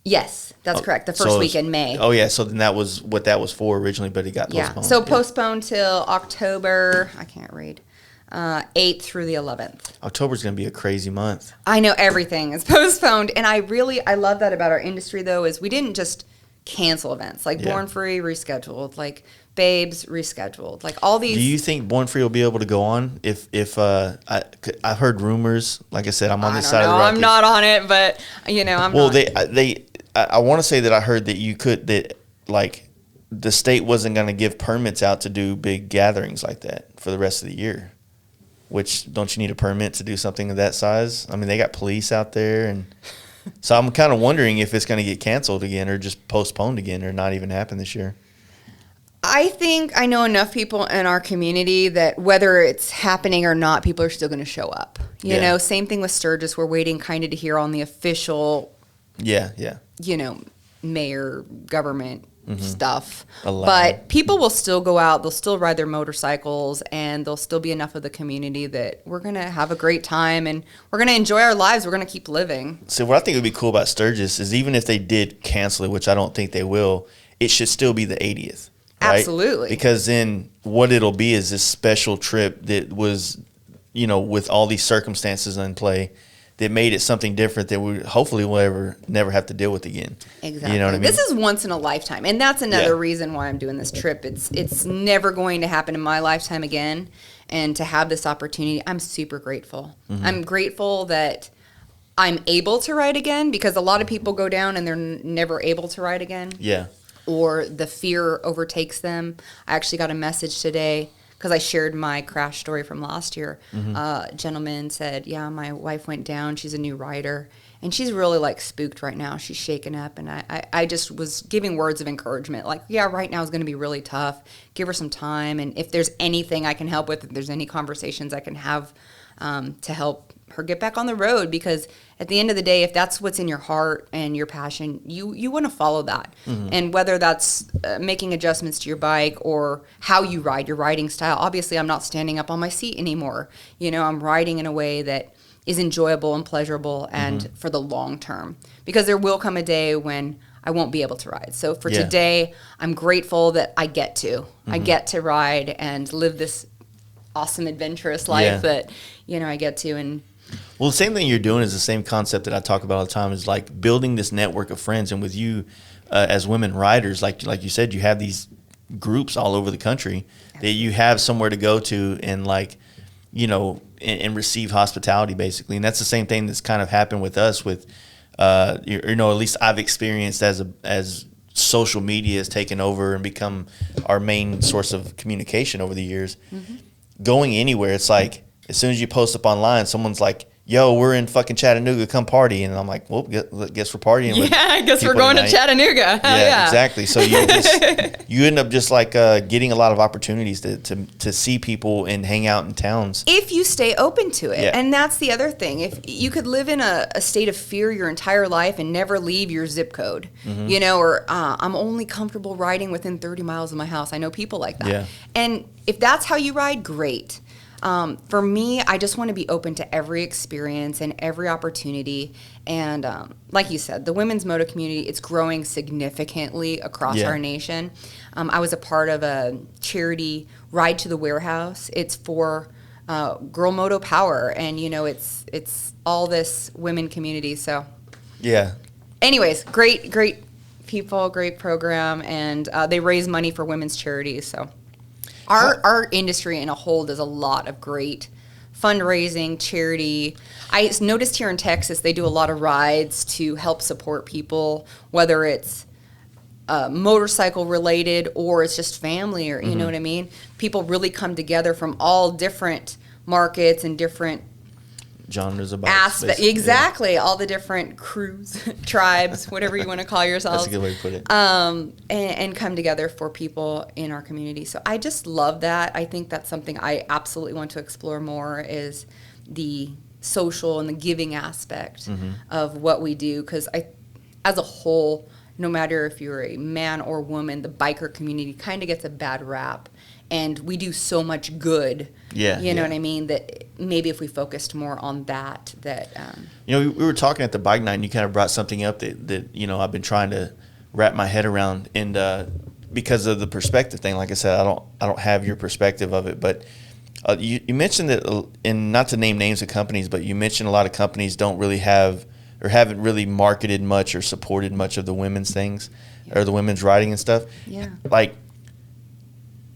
Yes, that's correct. The first week in May. Oh yeah, so then that was what that was for originally, but it got postponed. Yeah, so postponed till October. I can't read. 8th through the 11th. October's going to be a crazy month. I know everything is postponed, and I love that about our industry though. Is we didn't just cancel events like Born Free rescheduled, like Babes rescheduled, like all these. Do you think Born Free will be able to go on if I've heard rumors? Like I said, I'm on this side of the rock. I'm not on it, but I'm. Well, not. I want to say that I heard that the state wasn't going to give permits out to do big gatherings like that for the rest of the year. Which, don't you need a permit to do something of that size? I mean, they got police out there, and so I'm kind of wondering if it's going to get canceled again or just postponed again or not even happen this year. I think I know enough people in our community that whether it's happening or not, people are still going to show up. You know, same thing with Sturgis. We're waiting kind of to hear on the official, mayor, government stuff. But people will still go out. They'll still ride their motorcycles, and there'll still be enough of the community that we're going to have a great time, and we're going to enjoy our lives. We're going to keep living. So what I think would be cool about Sturgis is even if they did cancel it, which I don't think they will, it should still be the 80th. Right? Absolutely. Because then what it'll be is this special trip that was, with all these circumstances in play, that made it something different that we hopefully will never have to deal with again. Exactly. You know what I mean? This is once in a lifetime, and that's another reason why I'm doing this trip. It's never going to happen in my lifetime again, and to have this opportunity, I'm super grateful. I'm grateful that I'm able to ride again, because a lot of people go down and they're never able to ride again. Yeah. Or the fear overtakes them. I actually got a message today because I shared my crash story from last year. A gentleman said, yeah, my wife went down. She's a new rider. And she's really like spooked right now. She's shaken up. And I just was giving words of encouragement. Like, yeah, right now is going to be really tough. Give her some time. And if there's anything I can help with, if there's any conversations I can have to help her get back on the road. Because at the end of the day, if that's what's in your heart and your passion, you want to follow that. And whether that's making adjustments to your bike or how you ride, your riding style. Obviously, I'm not standing up on my seat anymore. I'm riding in a way that is enjoyable and pleasurable and for the long term, because there will come a day when I won't be able to ride. So for today, I'm grateful that I get to ride and live this awesome adventurous life that I get to. And well, the same thing you're doing is the same concept that I talk about all the time, is like building this network of friends. And with you as women riders, like you said, you have these groups all over the country that you have somewhere to go to and and receive hospitality, basically. And that's the same thing that's kind of happened with us with, at least I've experienced as social media has taken over and become our main source of communication over the years. Going anywhere, it's like, as soon as you post up online, someone's like, yo, we're in fucking Chattanooga, come party. And I'm like, well, guess we're partying with I guess we're people going tonight. to Chattanooga. Yeah, exactly. So you end up just like getting a lot of opportunities to see people and hang out in towns. If you stay open to it. Yeah. And that's the other thing. If you could live in a state of fear your entire life and never leave your zip code, or I'm only comfortable riding within 30 miles of my house. I know people like that. Yeah. And if that's how you ride, great. For me, I just want to be open to every experience and every opportunity. And like you said, the women's moto community, it's growing significantly across our nation. I was a part of a charity Ride to the Warehouse. It's for Girl Moto Power, and it's all this women community. So Yeah. anyways, great people, great program, and they raise money for women's charities. So our industry in a whole does a lot of great fundraising, charity. I noticed here in Texas they do a lot of rides to help support people, whether it's motorcycle related or it's just family, or you know what I mean? People really come together from all different markets and different Genres of bikes. aspects. basically. Exactly. All the different crews, tribes, whatever you want to call yourselves. That's a good way to put it. And come together for people in our community. So I just love that. I think that's something I absolutely want to explore more, is the social and the giving aspect of what we do. Because as a whole, no matter if you're a man or woman, the biker community kind of gets a bad rap. And we do so much good. Yeah, You know yeah. what I mean? That maybe if we focused more on that. We were talking at the bike night, and you kind of brought something up that I've been trying to wrap my head around, and because of the perspective thing, like I said, I don't have your perspective of it, but you mentioned that, and not to name names of companies, but you mentioned a lot of companies don't really have or haven't really marketed much or supported much of the women's things or the women's riding and stuff. Yeah. Like,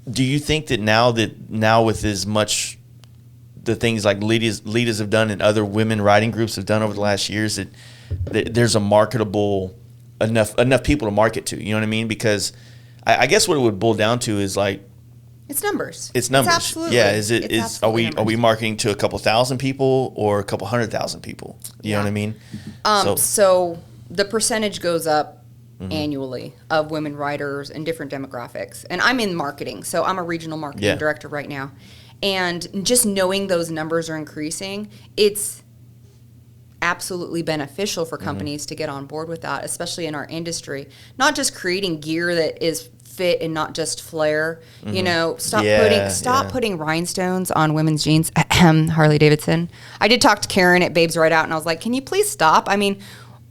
do you think that now with as much the things like Litas have done and other women riding groups have done over the last years, that there's a marketable enough people to market to? You know what I mean? Because I guess what it would boil down to is like, It's numbers. it's numbers. Absolutely. Yeah. Are we numbers. marketing to a couple thousand people or a couple 100,000 people? You know what I mean? So the percentage goes up annually of women riders and different demographics. And I'm in marketing, so I'm a regional marketing director right now. And just knowing those numbers are increasing, it's absolutely beneficial for companies to get on board with that, especially in our industry. Not just creating gear that is fit and not just flare. Stop putting rhinestones on women's jeans. Harley Davidson. I did talk to Karen at Babes Ride Out, and I was like, can you please stop? I mean,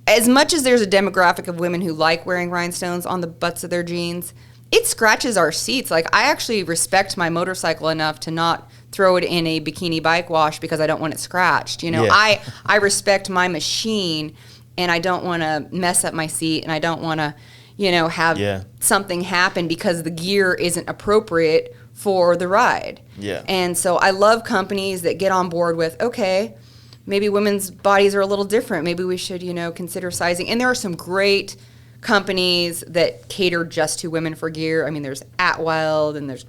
as much as there's a demographic of women who like wearing rhinestones on the butts of their jeans, it scratches our seats. Like, I actually respect my motorcycle enough to not throw it in a bikini bike wash because I don't want it scratched. I respect my machine, and I don't want to mess up my seat, and I don't want to, have something happen because the gear isn't appropriate for the ride. Yeah. And so I love companies that get on board with, okay, maybe women's bodies are a little different. Maybe we should, consider sizing. And there are some great companies that cater just to women for gear. I mean, there's Atwild, and there's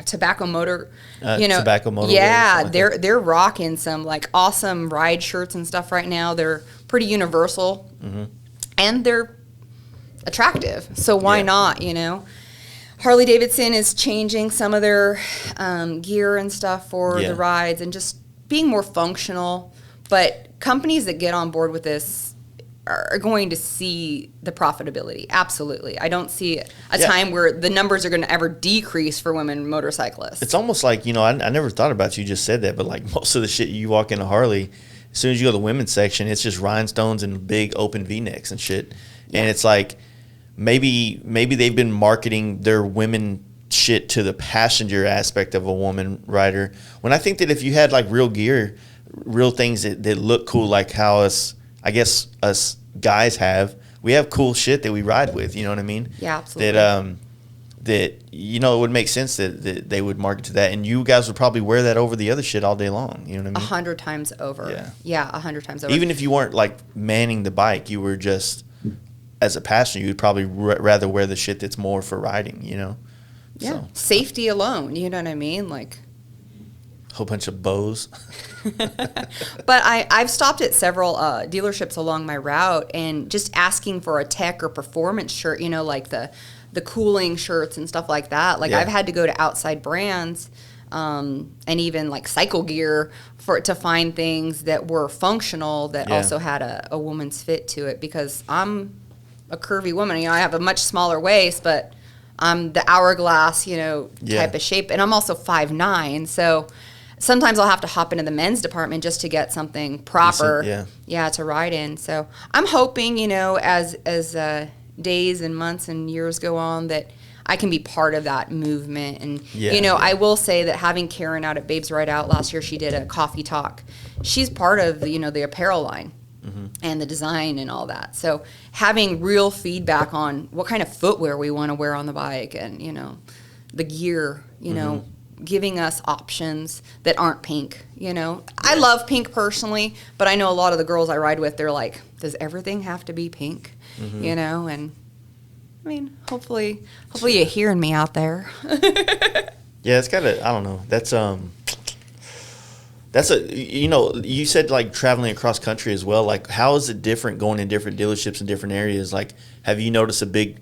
Tobacco Motor, Tobacco Motor. yeah, they're rocking some like awesome ride shirts and stuff right now. They're pretty universal, and they're attractive. So why not? Harley Davidson is changing some of their gear and stuff for the rides and just being more functional. But companies that get on board with this are going to see the profitability. Absolutely. I don't see a time where the numbers are going to ever decrease for women motorcyclists. It's almost like, I never thought about you just said that, but like most of the shit you walk into Harley, as soon as you go to the women's section, it's just rhinestones and big open V-necks and shit. Yeah. And it's like maybe they've been marketing their women shit to the passenger aspect of a woman rider. When I think that if you had like real gear, real things that look cool, like how us guys we have cool shit that we ride with, you know what I mean? Yeah, absolutely. That it would make sense that they would market to that, and you guys would probably wear that over the other shit all day long, you know what I mean? 100 times over. Yeah, 100 times over. Even if you weren't like manning the bike, you were just as a passenger, you'd probably rather wear the shit that's more for riding, Yeah, so. Safety alone, you know what I mean? Like whole bunch of bows. But I've stopped at several dealerships along my route and just asking for a tech or performance shirt, like the cooling shirts and stuff like that. Like I've had to go to outside brands and even like Cycle Gear to find things that were functional that also had a woman's fit to it, because I'm a curvy woman. I have a much smaller waist, but I'm the hourglass, type of shape, and I'm also 5'9", so sometimes I'll have to hop into the men's department just to get something proper, to ride in. So I'm hoping, as days and months and years go on, that I can be part of that movement. And, I will say that having Karen out at Babes Ride Out last year, she did a coffee talk. She's part of, the apparel line and the design and all that. So having real feedback on what kind of footwear we want to wear on the bike and, the gear, giving us options that aren't pink, I love pink personally, but I know a lot of the girls I ride with, they're like, does everything have to be pink? And I mean, hopefully you're hearing me out there. Yeah, it's gotta, I don't know. That's you said like traveling across country as well. Like, how is it different going in different dealerships in different areas? Like, have you noticed a big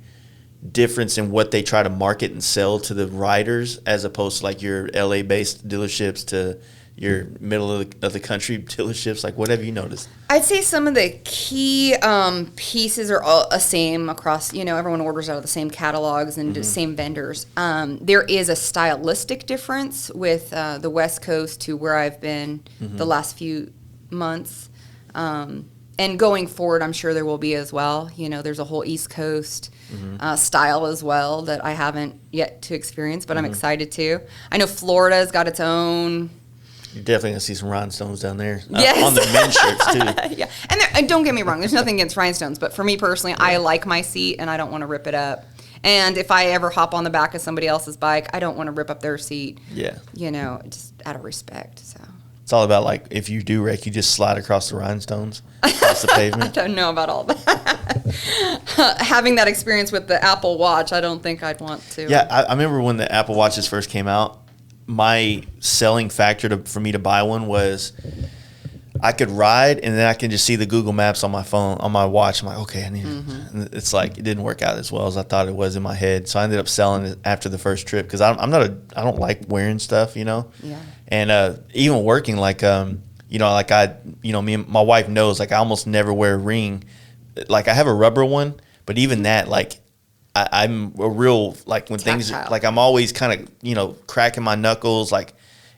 difference in what they try to market and sell to the riders as opposed to like your LA based dealerships to your middle of the country dealerships? Like, what have you noticed? I'd say some of the key pieces are all the same across, everyone orders out of the same catalogs and the same vendors. There is a stylistic difference with the West Coast to where I've been the last few months. And going forward, I'm sure there will be as well. There's a whole East Coast style as well that I haven't yet to experience, but I'm excited to. I know Florida's got its own. You're definitely going to see some rhinestones down there. Yes. On the men's shirts, too. Yeah. And don't get me wrong, there's nothing against rhinestones, but for me personally, I like my seat and I don't want to rip it up. And if I ever hop on the back of somebody else's bike, I don't want to rip up their seat. Yeah. Just out of respect, so. It's all about, like, if you do wreck, you just slide across the rhinestones, across the pavement. I don't know about all that. Having that experience with the Apple Watch, I don't think I'd want to. Yeah, I remember when the Apple Watches first came out, my selling factor for me to buy one was I could ride and then I can just see the Google Maps on my phone, on my watch. I'm like, okay, I need it. And it's like, it didn't work out as well as I thought it was in my head. So I ended up selling it after the first trip because I don't like wearing stuff, Yeah. And even working, like, me and my wife knows, like, I almost never wear a ring. Like, I have a rubber one, but even that, like, I'm a real, like, when Tactile. things, like, I'm always kind of, cracking my knuckles, like,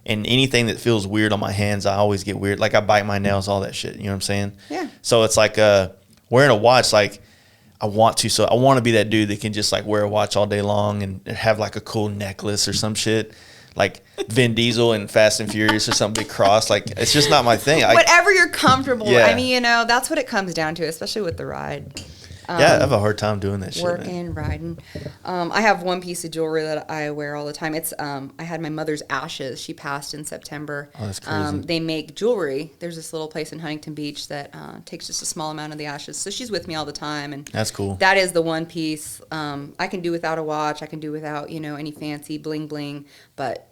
and anything that feels weird on my hands, I always get weird. Like, I bite my nails, all that shit. You know what I'm saying? Yeah. So it's like wearing a watch, like, I want to be that dude that can just, like, wear a watch all day long and have, like, a cool necklace or some shit. Like Vin Diesel and Fast and Furious or some big cross. Like, it's just not my thing. Whatever you're comfortable with. I mean, that's what it comes down to, especially with the ride. Yeah, I have a hard time doing that shit. Working, riding. I have one piece of jewelry that I wear all the time. It's I had my mother's ashes. She passed in September. Oh, that's crazy. They make jewelry. There's this little place in Huntington Beach that takes just a small amount of the ashes. So she's with me all the time, and That's cool. that is the one piece. I can do without a watch. I can do without any fancy bling bling. But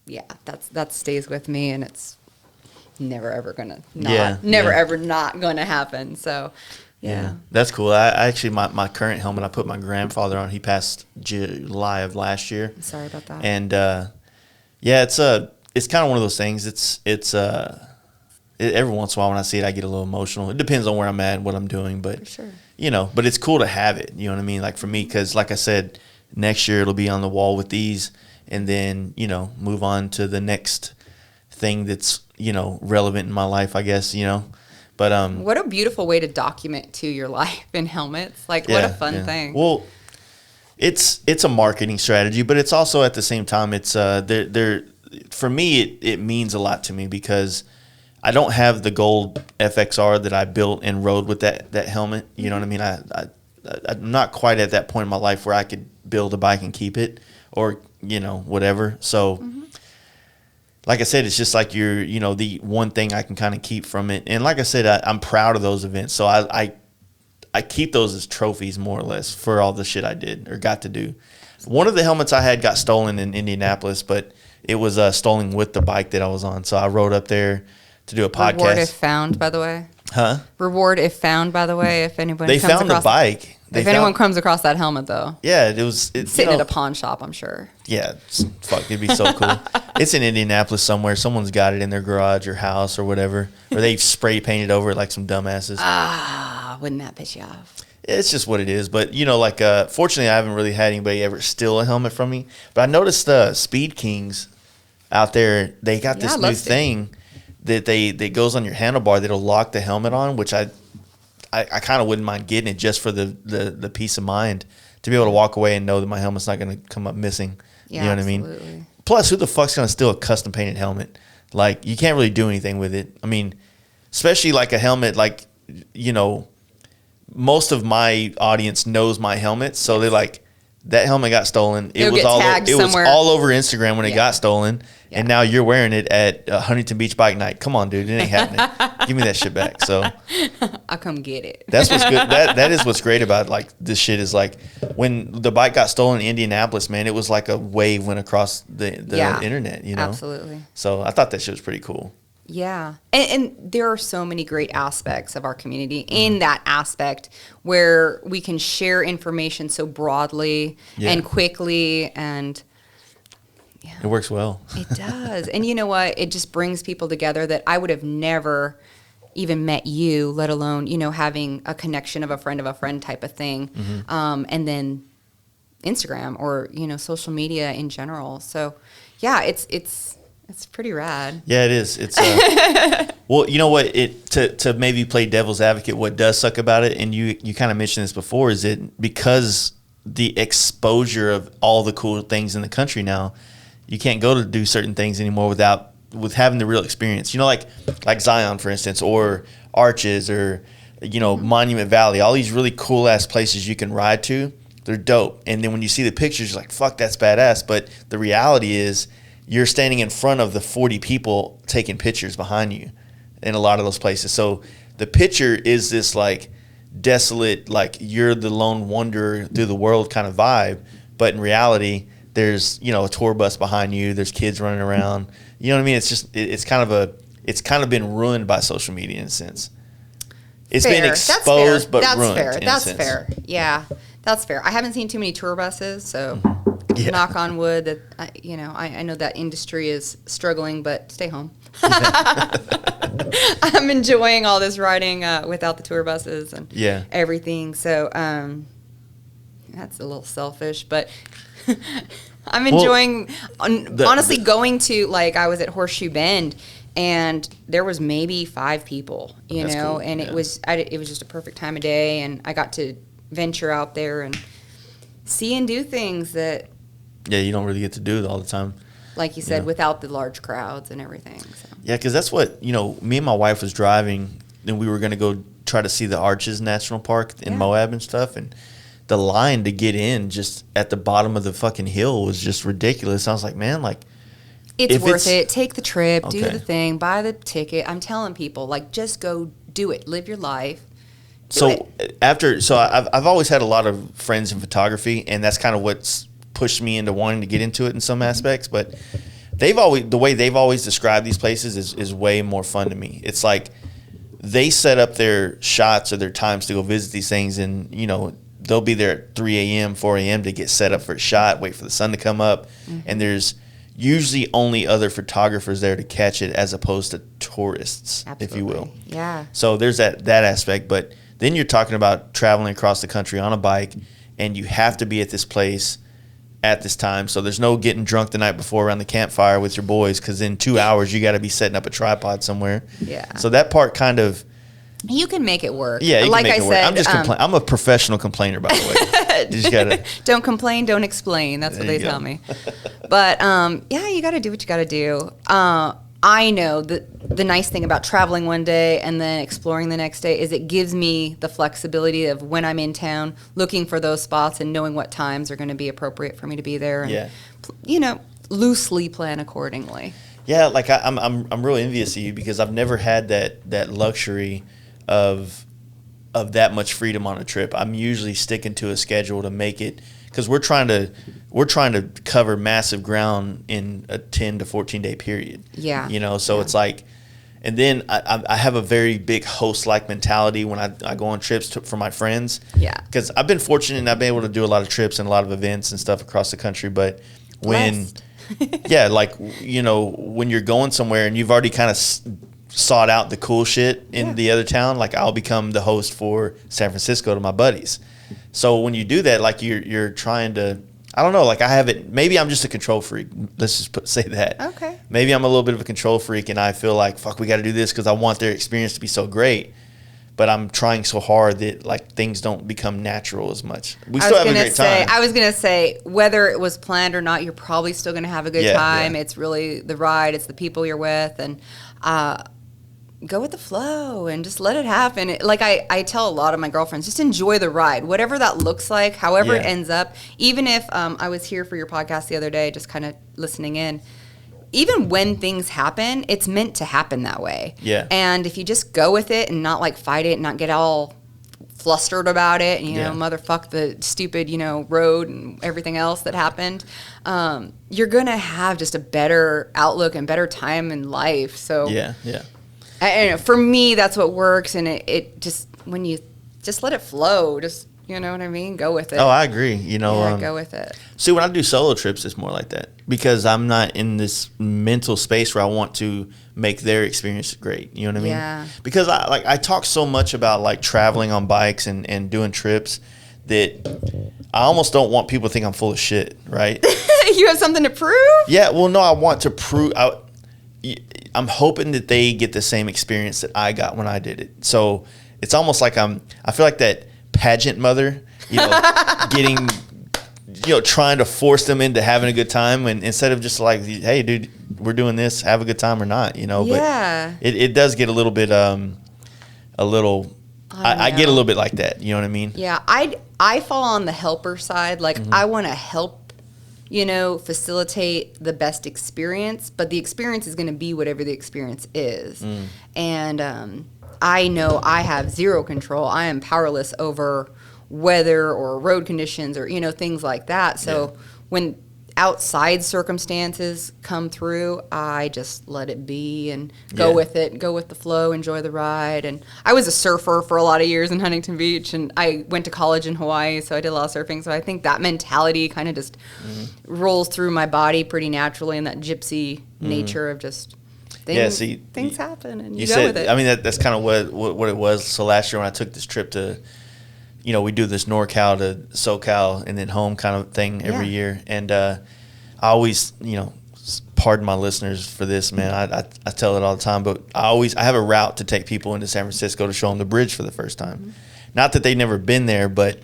yeah, that stays with me, and it's never ever gonna ever not gonna happen. So. Yeah, that's cool. I actually, my current helmet, I put my grandfather on. He passed July of last year. Sorry about that. And yeah, it's kind of one of those things. Every once in a while when I see it, I get a little emotional. It depends on where I'm at and what I'm doing, but For sure. but it's cool to have it. You know what I mean? Like for me, because like I said, next year it'll be on the wall with these, and then move on to the next thing that's relevant in my life, I guess. But what a beautiful way to document to your life in helmets. Like what a fun thing. Well, it's a marketing strategy, but it's also at the same time it's for me it means a lot to me because I don't have the gold FXR that I built and rode with that helmet. You know what I mean? I'm not quite at that point in my life where I could build a bike and keep it or whatever. So like I said, it's just like the one thing I can kind of keep from it. And like I said, I'm proud of those events. So I keep those as trophies more or less for all the shit I did or got to do. One of the helmets I had got stolen in Indianapolis, but it was stolen with the bike that I was on. So I rode up there to do a podcast. Reward if found, by the way. Huh? Reward if found, by the way, if anyone They comes found across the bike. If anyone comes across that helmet, though. Yeah, it's Sitting at a pawn shop, I'm sure. Yeah, it'd be so cool. It's in Indianapolis somewhere. Someone's got it in their garage or house or whatever. Or they've spray painted over it like some dumbasses. Wouldn't that piss you off? It's just what it is. But, fortunately, I haven't really had anybody ever steal a helmet from me. But I noticed the Speed Kings out there, they got this new thing that goes on your handlebar that'll lock the helmet on, which I kind of wouldn't mind getting it just for the peace of mind to be able to walk away and know that my helmet's not going to come up missing. Yeah, you know what absolutely. I mean? Plus, who the fuck's going to steal a custom painted helmet? Like, you can't really do anything with it. I mean, especially like a helmet, like, most of my audience knows my helmet. So they're like, that helmet got stolen. It was all over Instagram when it got stolen. Yeah. And now you're wearing it at Huntington Beach Bike Night. Come on, dude. It ain't happening. Give me that shit back. So I'll come get it. That's what's good. That is what's great about like this shit is like when the bike got stolen in Indianapolis, man, it was like a wave went across the internet, Absolutely. So I thought that shit was pretty cool. Yeah. And there are so many great aspects of our community in that aspect where we can share information so broadly and quickly and it works well. It does. And you know what? It just brings people together that I would have never even met you, let alone, having a connection of a friend type of thing. And then Instagram or, social media in general. So yeah, it's pretty rad. Yeah, it is. It's well, you know what? To maybe play devil's advocate, what does suck about it, and you kind of mentioned this before, is it because the exposure of all the cool things in the country now, you can't go to do certain things anymore with having the real experience. Like Zion, for instance, or Arches, or Monument Valley. All these really cool ass places you can ride to. They're dope. And then when you see the pictures, you're like, "Fuck, that's badass." But the reality is, you're standing in front of the 40 people taking pictures behind you in a lot of those places. So the picture is this like desolate, like you're the lone wanderer through the world kind of vibe. But in reality, there's, a tour bus behind you. There's kids running around. You know what I mean? It's just, it's kind of been ruined by social media in a sense. It's been exposed, but ruined. That's fair. Yeah, that's fair. I haven't seen too many tour buses, so knock on wood that I know that industry is struggling, but stay home. I'm enjoying all this riding without the tour buses and everything. So that's a little selfish, but I'm enjoying. Honestly, going to I was at Horseshoe Bend. And there was maybe 5 people, cool. And it was just a perfect time of day, and I got to venture out there and see and do things that you don't really get to do it all the time, like you said, without the large crowds and everything. So. Yeah, because that's what me and my wife was driving, and we were going to go try to see the Arches National Park in Yeah. Moab and stuff, and the line to get in just at the bottom of the fucking hill was just ridiculous. I was like, man, like, It's if worth it. Take the trip, do Okay. the thing, buy the ticket. I'm telling people, like, just go do it. Live your life. So I've always had a lot of friends in photography, and that's kind of what's pushed me into wanting to get into it in some aspects. But the way they've always described these places is way more fun to me. It's like they set up their shots or their times to go visit these things, and they'll be there at 3 a.m., 4 a.m. to get set up for a shot, wait for the sun to come up, and there's usually only other photographers there to catch it as opposed to tourists, if you will. Yeah. So there's that aspect, but then you're talking about traveling across the country on a bike, and you have to be at this place at this time. So there's no getting drunk the night before around the campfire with your boys, because in 2 hours you got to be setting up a tripod somewhere. Yeah. So that part kind of, You can make it work. yeah, you like can make I it work. said, I'm just I'm a professional complainer, by the way. You just gotta, don't complain, don't explain. That's what There they you tell go. me. But yeah, you got to do what you got to do. I know that the nice thing about traveling one day and then exploring the next day is it gives me the flexibility of when I'm in town, looking for those spots and knowing what times are going to be appropriate for me to be there. And, Yeah. loosely plan accordingly. yeah, like I'm real envious of you, because I've never had that luxury of that much freedom on a trip. I'm usually sticking to a schedule to make it, because we're trying to cover massive ground in a 10 to 14 day period. Yeah. So it's like, and then I have a very big host-like mentality when I go on trips for my friends. Yeah. Because I've been fortunate and I've been able to do a lot of trips and a lot of events and stuff across the country. But when, yeah, like, when you're going somewhere and you've already kind of sought out the cool shit in the other town, like I'll become the host for San Francisco to my buddies. So when you do that, like you're trying to, I don't know, like I haven't, maybe I'm just a control freak. Let's just say that. Okay. Maybe I'm a little bit of a control freak, and I feel like, fuck, we got to do this because I want their experience to be so great. But I'm trying so hard that like things don't become natural as much. We still have a great time. I was going to say, whether it was planned or not, you're probably still going to have a good time. Yeah. It's really the ride. It's the people you're with. And go with the flow and just let it happen. Like I tell a lot of my girlfriends, just enjoy the ride, whatever that looks like, however it ends up. Even if I was here for your podcast the other day, just kind of listening in, even when things happen, it's meant to happen that way. Yeah. And if you just go with it and not like fight it, not get all flustered about it, and, motherfuck the stupid, road and everything else that happened, you're going to have just a better outlook and better time in life. So yeah. for me, that's what works. And it just, when you just let it flow, just, you know what I mean? Go with it. Oh, I agree. Go with it. See, when I do solo trips, it's more like that, because I'm not in this mental space where I want to make their experience great. You know what I mean? Yeah. Because I talk so much about like traveling on bikes and doing trips that I almost don't want people to think I'm full of shit, right? You have something to prove? Yeah. Well, no, I want to prove. I'm hoping that they get the same experience that I got when I did it. So it's almost like I feel like that pageant mother, getting, trying to force them into having a good time, and instead of just like, hey, dude, we're doing this, have a good time or not, Yeah. But it does get a little bit, I get a little bit like that. You know what I mean? Yeah. I fall on the helper side. Like, I want to help, facilitate the best experience, but the experience is going to be whatever the experience is. And I know I have zero control. I am powerless over weather or road conditions or, things like that. So when outside circumstances come through, I just let it be and go with it, go with the flow, enjoy the ride. And I was a surfer for a lot of years in Huntington Beach, and I went to college in Hawaii, so I did a lot of surfing. So I think that mentality kind of just rolls through my body pretty naturally, and that gypsy nature of just things happen and you go said, with it. I mean, that's kind of what it was. So last year when I took this trip to, we do this NorCal to SoCal and then home kind of thing every year. And I always, pardon my listeners for this, man. I tell it all the time, but I have a route to take people into San Francisco to show them the bridge for the first time. Not that they've never been there, but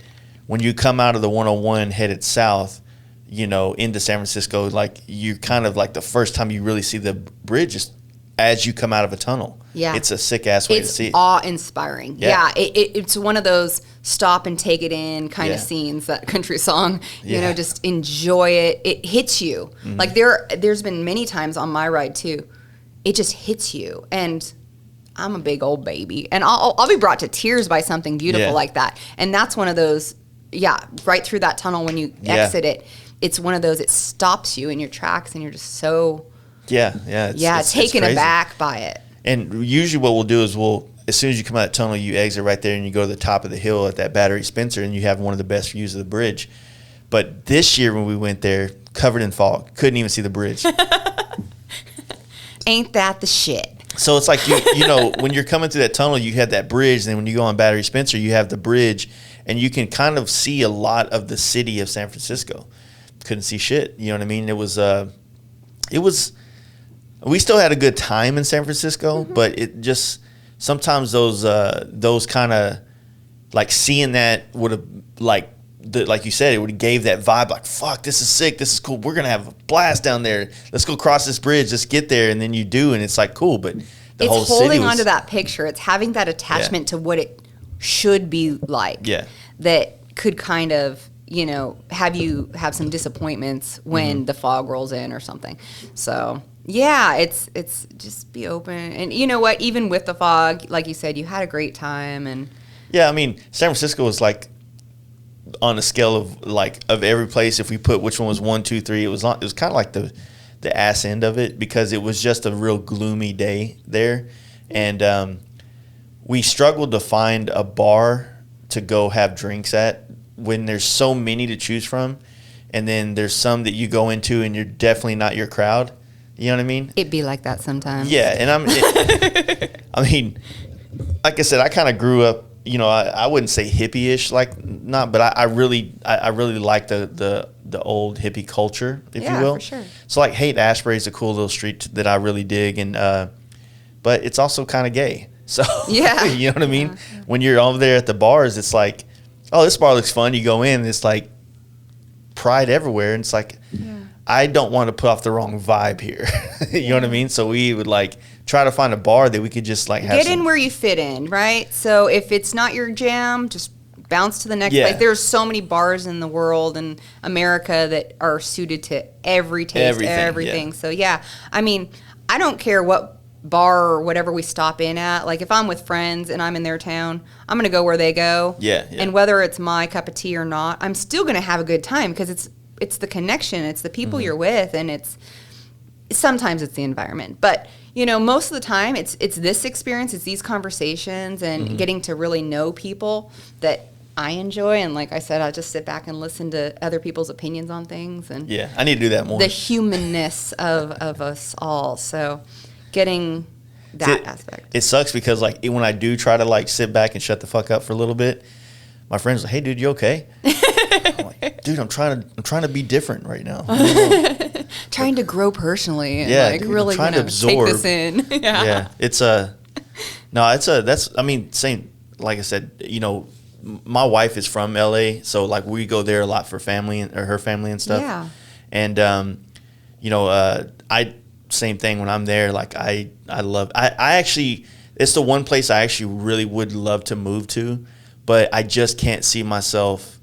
when you come out of the 101 headed south, into San Francisco, like you kind of like the first time you really see the bridge is as you come out of a tunnel. Yeah. It's a sick ass way to It's see it. awe-inspiring. Yeah. It's one of those stop and take it in kind of Yeah. scenes, that country song, Yeah. just enjoy it. It hits you. Like there's been many times on my ride too, it just hits you. And I'm a big old baby, and I'll be brought to tears by something beautiful Yeah. like that. And that's one of those, right through that tunnel when you exit it, it's one of those, it stops you in your tracks and you're just so, It's taken crazy. aback by it. And usually what we'll do is as soon as you come out of the tunnel, you exit right there and you go to the top of the hill at that Battery Spencer, and you have one of the best views of the bridge. But this year when we went there, covered in fog, couldn't even see the bridge. Ain't that the shit? So it's like, you know, when you're coming through that tunnel, you have that bridge. Then when you go on Battery Spencer, you have the bridge, and you can kind of see a lot of the city of San Francisco. Couldn't see shit. You know what I mean? It was, we still had a good time in San Francisco, but it just, sometimes those kind of, like, seeing that would have, like you said, it would have gave that vibe, like, fuck, this is sick, this is cool, we're gonna have a blast down there, let's go cross this bridge, let's get there. And then you do, and it's like, cool, but the whole It's city holding was, onto that picture. It's having that attachment to what it should be like. Yeah. That could kind of, have you have some disappointments when the fog rolls in or something. So yeah, it's just be open. And you know what? Even with the fog, like you said, you had a great time. And yeah, I mean, San Francisco was like, on a scale of every place, if we put which one was 1, 2, 3, it was kind of like the ass end of it, because it was just a real gloomy day there. And we struggled to find a bar to go have drinks at when there's so many to choose from, and then there's some that you go into and you're definitely not your crowd. You know what I mean? it'd be like that sometimes. Yeah, and I mean, like I said, I kind of grew up, I wouldn't say hippie-ish, but I really like the old hippie culture, if you will. For sure. So like Haight-Ashbury is a cool little street that I really dig, and but it's also kind of gay. So Yeah. you know what I mean? When you're over there at the bars, it's like, oh, this bar looks fun. You go in, and it's like pride everywhere, and it's like, I don't want to put off the wrong vibe here. You know what I mean? So we would like try to find a bar that we could just like have Get in where you fit in, right? So if it's not your jam, just bounce to the next place. There's so many bars in the world and America that are suited to every taste, everything. Yeah. So yeah, I mean, I don't care what bar or whatever we stop in at. Like if I'm with friends and I'm in their town, I'm going to go where they go. Yeah. And whether it's my cup of tea or not, I'm still going to have a good time because it's the connection, it's the people you're with, and sometimes it's the environment. But most of the time it's this experience, it's these conversations and getting to really know people that I enjoy. And like I said, I just sit back and listen to other people's opinions on things, and Yeah, I need to do that more. the humanness of us all. So getting that aspect. It sucks because like when I do try to like sit back and shut the fuck up for a little bit, my friends are like, hey dude, you okay? I'm like, dude, I'm trying to be different right now. Trying to grow personally and dude, I'm really trying to absorb. take this in. Yeah, same, like I said, my wife is from LA, so like we go there a lot for family or her family and stuff. Yeah. And I same thing when I'm there. Like I actually, it's the one place I actually really would love to move to, but I just can't see myself.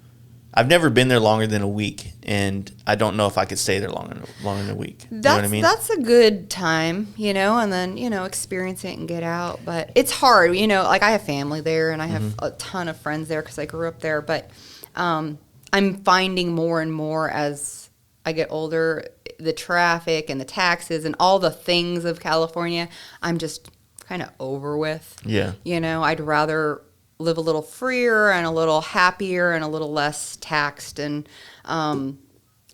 I've never been there longer than a week, and I don't know if I could stay there longer than a week. You know what I mean? That's a good time, and then, experience it and get out. But it's hard, like I have family there and I have a ton of friends there because I grew up there. But I'm finding more and more as I get older, the traffic and the taxes and all the things of California, I'm just kind of over with. Yeah. I'd rather live a little freer and a little happier and a little less taxed and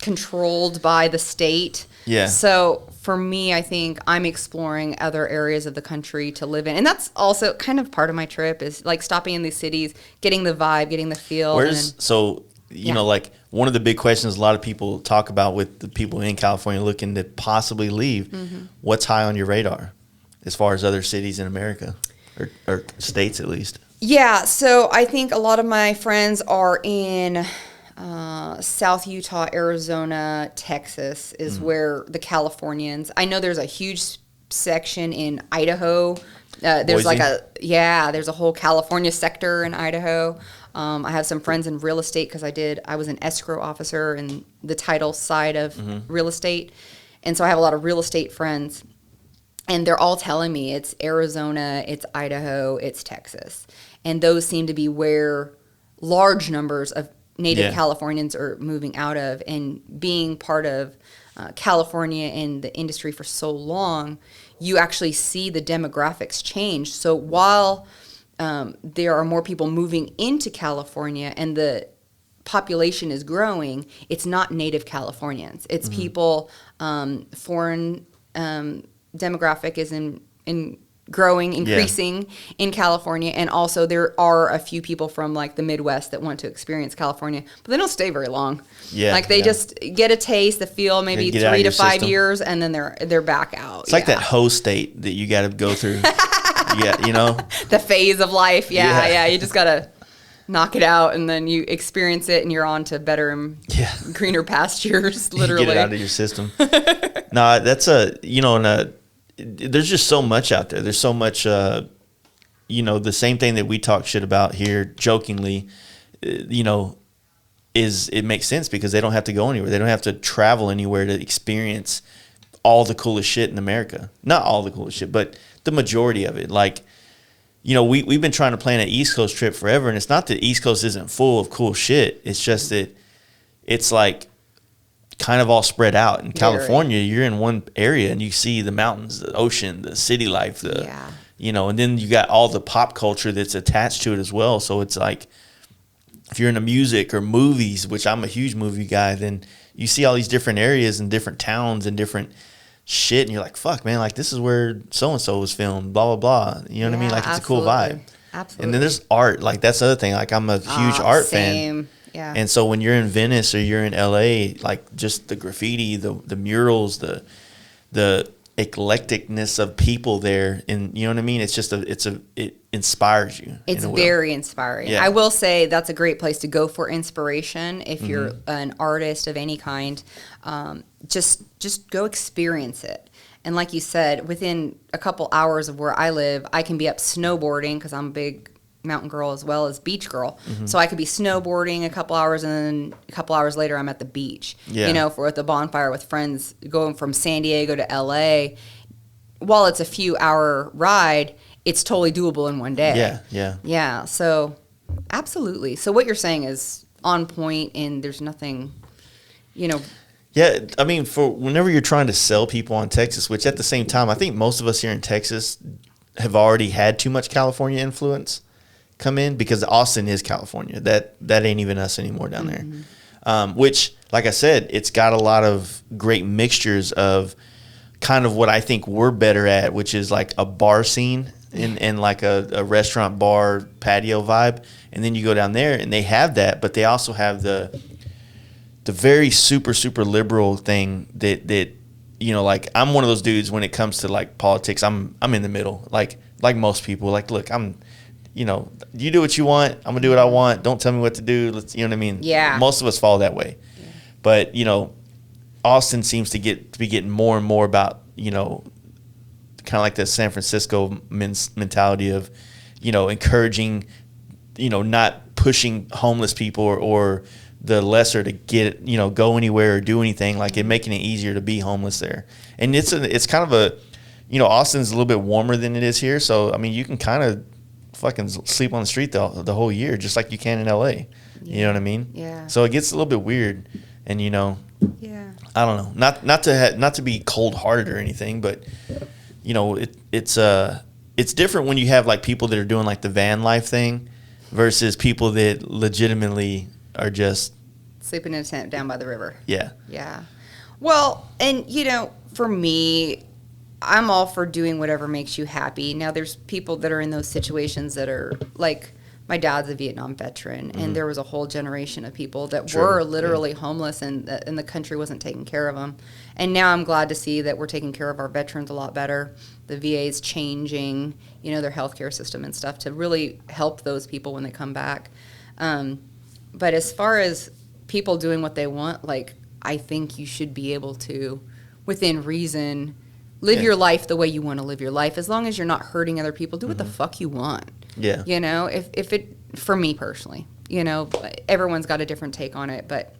controlled by the state. Yeah. So for me, I think I'm exploring other areas of the country to live in. And that's also kind of part of my trip is like stopping in these cities, getting the vibe, getting the feel. Like one of the big questions a lot of people talk about with the people in California looking to possibly leave, what's high on your radar as far as other cities in America or states at least? Yeah, so I think a lot of my friends are in South Utah, Arizona, Texas is where the Californians. I know there's a huge section in Idaho. There's Boise? like there's a whole California sector in Idaho. I have some friends in real estate because I was an escrow officer in the title side of real estate. And so I have a lot of real estate friends. And they're all telling me it's Arizona, it's Idaho, it's Texas. And those seem to be where large numbers of Native Californians are moving out of. And being part of California and the industry for so long, you actually see the demographics change. So while there are more people moving into California and the population is growing, it's not Native Californians. It's people, foreign demographic is in growing, increasing in California. And also there are a few people from like the Midwest that want to experience California, but they don't stay very long. Yeah. Like they just get a taste, the feel, maybe 3 to 5 years, and then they're back out. It's like that hoe state that you got to go through. You know? The phase of life. Yeah. You just got to knock it out, and then you experience it, and you're on to better and greener pastures, literally. Get it out of your system. No, that's there's just so much out there. There's so much, the same thing that we talk shit about here jokingly, it makes sense because they don't have to go anywhere. They don't have to travel anywhere to experience all the coolest shit in America. Not all the coolest shit, but the majority of it. Like, we've been trying to plan an East Coast trip forever, and it's not that East Coast isn't full of cool shit. It's just that it's like kind of all spread out. In California, you're in one area and you see the mountains, the ocean, the city life, and then you got all the pop culture that's attached to it as well. So it's like, if you're into music or movies, which I'm a huge movie guy, then you see all these different areas and different towns and different shit, and you're like, fuck, man, like this is where so-and-so was filmed, blah, blah, blah. You know what I mean? Like, it's a cool vibe. Absolutely. And then there's art. Like, that's the other thing. Like, I'm a huge art fan. Yeah. And so when you're in Venice or you're in LA, like just the graffiti, the murals, the eclecticness of people there, and you know what I mean? It's just it inspires you. It's very inspiring. Yeah. I will say that's a great place to go for inspiration if you're an artist of any kind. Just go experience it. And like you said, within a couple hours of where I live, I can be up snowboarding because I'm a big mountain girl as well as beach girl. So I could be snowboarding a couple hours, and then a couple hours later I'm at the beach, for the bonfire with friends, going from San Diego to LA. While it's a few hour ride, it's totally doable in one day. Yeah. So absolutely. So what you're saying is on point, and there's nothing, Yeah, I mean, for whenever you're trying to sell people on Texas, which at the same time, I think most of us here in Texas have already had too much California influence come in, because Austin is California. That ain't even us anymore down there. Which, like I said, it's got a lot of great mixtures of kind of what I think we're better at, which is like a bar scene and like a restaurant bar patio vibe. And then you go down there and they have that, but they also have the very super, super liberal thing that like, I'm one of those dudes when it comes to like politics. I'm in the middle, like most people. Like, look, you do what you want. I'm gonna do what I want. Don't tell me what to do. Let's, you know what I mean? Yeah. Most of us fall that way. Yeah. But Austin seems to be getting more and more about kind of like the San Francisco mentality of encouraging, not pushing homeless people or the lesser to get go anywhere or do anything, like it making it easier to be homeless there. And it's kind of a Austin's a little bit warmer than it is here, so I mean you can kind of fucking sleep on the street the whole year just like you can in LA. You know what I mean? Yeah. So it gets a little bit weird, and I don't know, not to be cold hearted or anything, but it's different when you have like people that are doing like the van life thing versus people that legitimately are just sleeping in a tent down by the river. Yeah. Well, and for me, I'm all for doing whatever makes you happy. Now, there's people that are in those situations that are like, my dad's a Vietnam veteran, and there was a whole generation of people that were literally homeless, and the country wasn't taking care of them. And now I'm glad to see that we're taking care of our veterans a lot better. The VA's changing, their healthcare system and stuff to really help those people when they come back. But as far as people doing what they want, like, I think you should be able to, within reason, Live your life the way you want to live your life. As long as you're not hurting other people, do what the fuck you want. Yeah. You know, if it, for me personally, you know, everyone's got a different take on it, but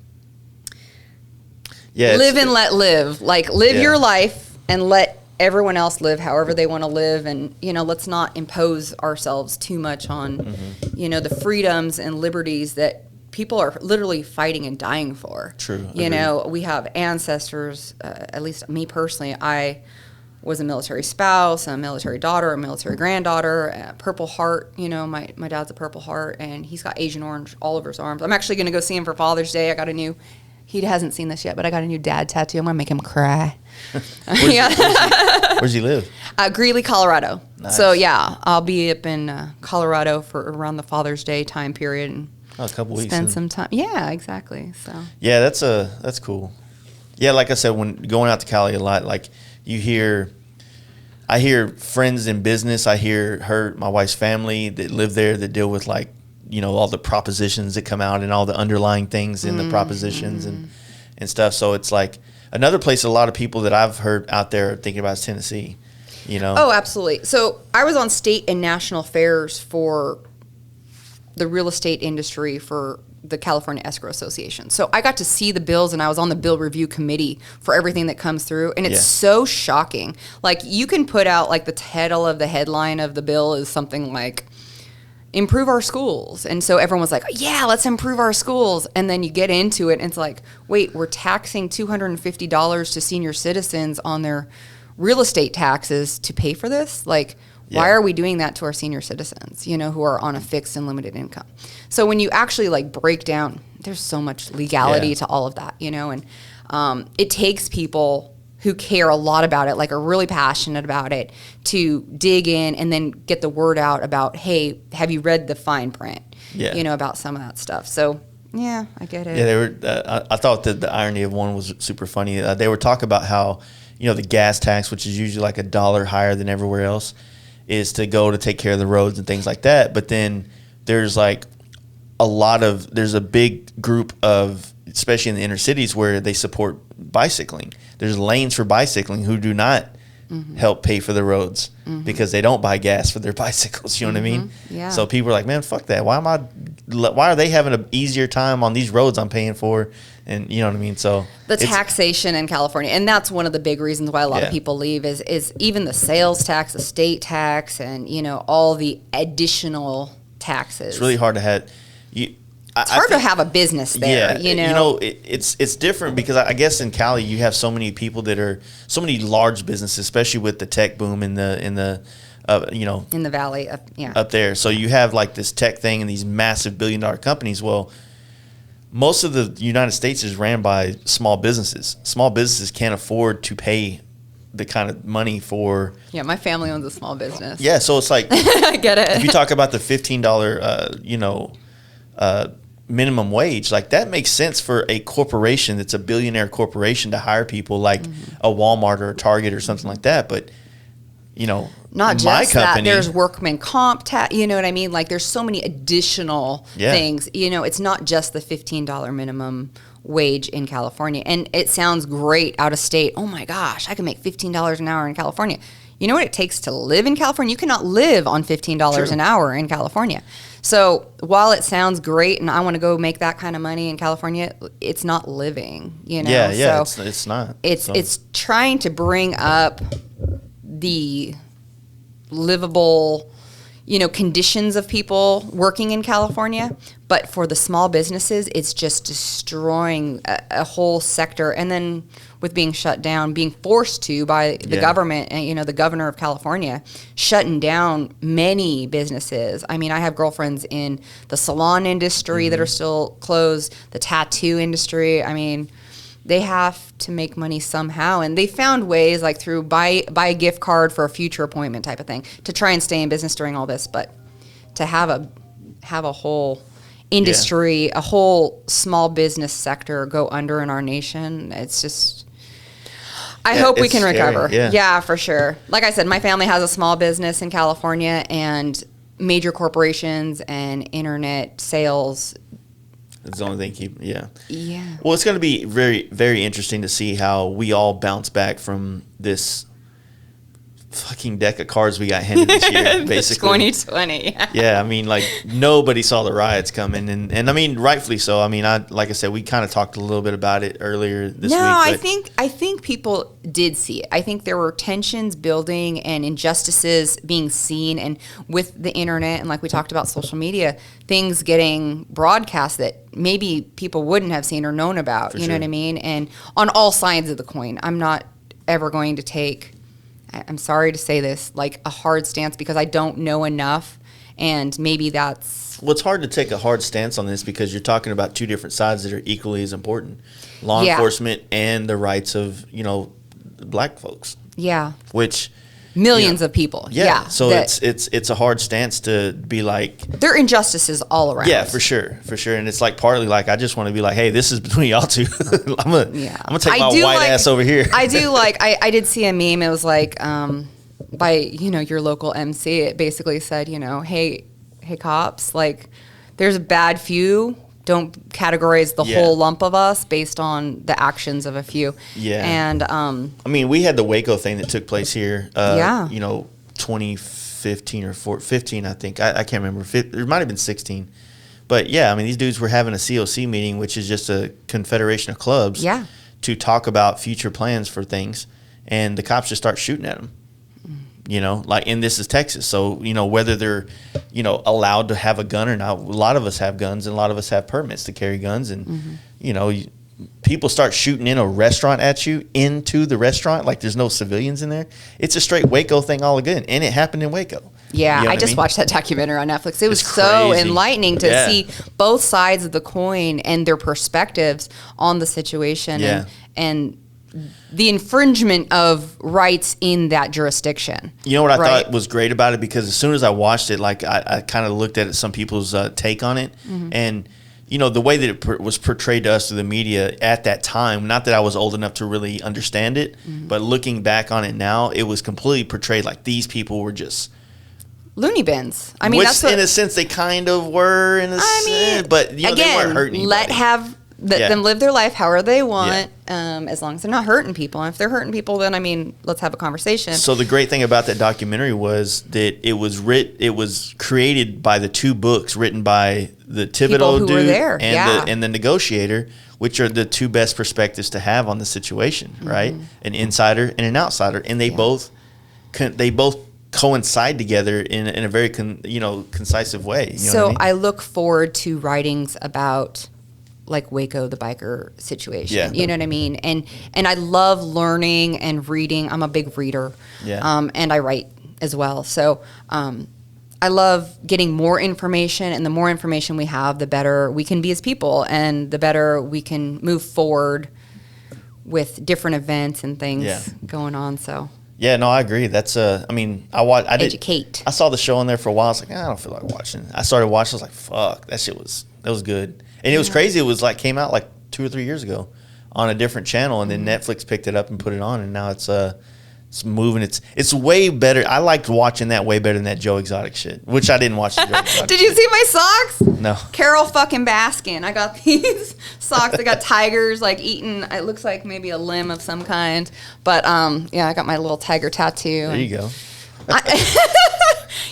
live and let live. Like, live your life and let everyone else live however they want to live. And, you know, let's not impose ourselves too much on, you know, the freedoms and liberties that people are literally fighting and dying for. True. You know, we have ancestors, at least me personally, I was a military spouse, a military daughter, a military granddaughter, a Purple Heart. You know, my dad's a Purple Heart, and he's got Agent Orange all over his arms. I'm actually going to go see him for Father's Day. I got a new, he hasn't seen this yet, but I got a new dad tattoo. I'm going to make him cry. Where's he live? Greeley, Colorado. Nice. So, yeah, I'll be up in Colorado for around the Father's Day time period and a couple weeks. Spend some time. Yeah, exactly. So. Yeah, that's cool. Yeah, like I said, when going out to Cali a lot, like I hear friends in business. I hear my wife's family that live there that deal with, like, you know, all the propositions that come out and all the underlying things in the propositions and stuff. So it's like another place a lot of people that I've heard out there are thinking about is Tennessee, you know? Oh, absolutely. So I was on state and national fairs for the real estate industry for the California Escrow Association. So I got to see the bills, and I was on the bill review committee for everything that comes through, and it's so shocking. Like, you can put out, like, the title of the headline of the bill is something like, improve our schools. And so everyone was like, yeah, let's improve our schools. And then you get into it, and it's like, wait, we're taxing $250 to senior citizens on their real estate taxes to pay for this? Like, why are we doing that to our senior citizens, you know, who are on a fixed and limited income? So when you actually, like, break down, there's so much legality to all of that, you know, and it takes people who care a lot about it, like, are really passionate about it, to dig in and then get the word out about, hey, have you read the fine print, you know, about some of that stuff. So, yeah, I get it. Yeah, they were. I thought that the irony of one was super funny. They were talking about how, you know, the gas tax, which is usually like $1 higher than everywhere else, is to go to take care of the roads and things like that. But then there's like there's a big group of, especially in the inner cities, where they support bicycling. There's lanes for bicycling who do not help pay for the roads because they don't buy gas for their bicycles. You know what I mean? Yeah. So people are like, man, fuck that. Why are they having an easier time on these roads I'm paying for? And you know what I mean? So the taxation in California, and that's one of the big reasons why a lot of people leave is even the sales tax, the state tax, and, you know, all the additional taxes. It's really hard to have. It's hard to have a business there, you know. You know, it's different because I guess in Cali you have so many people that are so many large businesses, especially with the tech boom in the you know, in the valley, up there. So you have like this tech thing and these massive billion-dollar companies. Well, most of the United States is ran by small businesses. Small businesses can't afford to pay the kind of money for. Yeah, my family owns a small business. Yeah, so it's like I get it. If you talk about the $15, you know, minimum wage, like, that makes sense for a corporation that's a billionaire corporation to hire people like a Walmart or a Target or something like that. But, you know, not just my company, that, there's workman comp you know what I mean? Like, there's so many additional things. You know, it's not just the $15 minimum wage in California. And it sounds great out of state. Oh my gosh, I can make $15 an hour in California. You know what it takes to live in California? You cannot live on $15 an hour in California. So while it sounds great and I want to go make that kind of money in California, it's not living, you know? Yeah, so it's not. It's trying to bring up the livable, you know, conditions of people working in California. But for the small businesses, it's just destroying a whole sector. And then with being shut down, being forced to by the government, and, you know, the governor of California, shutting down many businesses. I mean, I have girlfriends in the salon industry that are still closed, the tattoo industry. I mean, they have to make money somehow, and they found ways, like through buy a gift card for a future appointment type of thing, to try and stay in business during all this. But to have a whole industry, a whole small business sector go under in our nation, it's just. I hope we can recover. Yeah, for sure. Like I said, my family has a small business in California, and major corporations and internet sales. It's the only thing Yeah. Well, it's going to be very, very interesting to see how we all bounce back from this fucking deck of cards we got handed this year, basically. 2020. Yeah, I mean, like, nobody saw the riots coming, and I mean, rightfully so. I mean, like I said, we kind of talked a little bit about it earlier this week. No, I think people did see it. I think there were tensions building and injustices being seen, and with the internet and like we talked about social media, things getting broadcast that maybe people wouldn't have seen or known about. For you sure. know what I mean? And on all sides of the coin, I'm not ever going to take, I'm sorry to say this, like a hard stance because I don't know enough, and maybe that's... Well, it's hard to take a hard stance on this because you're talking about two different sides that are equally as important. Law enforcement and the rights of, black folks. Yeah. Which... Millions of people. Yeah. So it's a hard stance to be like... There are injustices all around. Yeah, for sure. And it's like partly like I just want to be like, hey, this is between y'all two. I'm gonna take my white ass over here. I do like I did see a meme. It was like by your local MC. It basically said hey cops, like there's a bad few. Don't categorize the whole lump of us based on the actions of a few. Yeah. And I mean, we had the Waco thing that took place here. 2015 or 15, I think. I can't remember. It might have been 16. But yeah, I mean, these dudes were having a COC meeting, which is just a confederation of clubs. Yeah. To talk about future plans for things, and the cops just start shooting at them. And this is Texas. So, whether they're, allowed to have a gun or not, a lot of us have guns and a lot of us have permits to carry guns. And, people start shooting in a restaurant at you into the restaurant. Like there's no civilians in there. It's a straight Waco thing all again. And it happened in Waco. Yeah. I just watched that documentary on Netflix. It was so enlightening to see both sides of the coin and their perspectives on the situation and the infringement of rights in that jurisdiction. You know what I thought was great about it? Because as soon as I watched it, like I kind of looked at some people's take on it. Mm-hmm. And, the way that it was portrayed to us through the media at that time, not that I was old enough to really understand it, but looking back on it now, it was completely portrayed like these people were just... loony bins. I mean, which that's what, in a sense they kind of were in a sense, but again, they weren't hurting anybody. Let them live their life however they want, as long as they're not hurting people. And if they're hurting people, then let's have a conversation. So the great thing about that documentary was that it was created by the two books written by the Thibodeau dude and the negotiator, which are the two best perspectives to have on the situation, right? An insider and an outsider, and they both coincide together in a very concisive way. I look forward to writings about like Waco, the biker situation. Yeah. You know what I mean? And I love learning and reading. I'm a big reader. Yeah. And I write as well. So I love getting more information, and the more information we have, the better we can be as people, and the better we can move forward with different events and things going on. So yeah, no, I agree. That's educate. I saw the show on there for a while. I was like, I don't feel like watching. I started watching. I was like, fuck, that was good. And it was crazy. It was like came out like 2 or 3 years ago on a different channel, and then Netflix picked it up and put it on, and now it's moving. It's way better. I liked watching that way better than that Joe Exotic shit, which I didn't watch. The Joe Exotic Did you see my socks? No. Carol fucking Baskin. I got these socks. I got tigers like eating. It looks like maybe a limb of some kind, but I got my little tiger tattoo. There you go.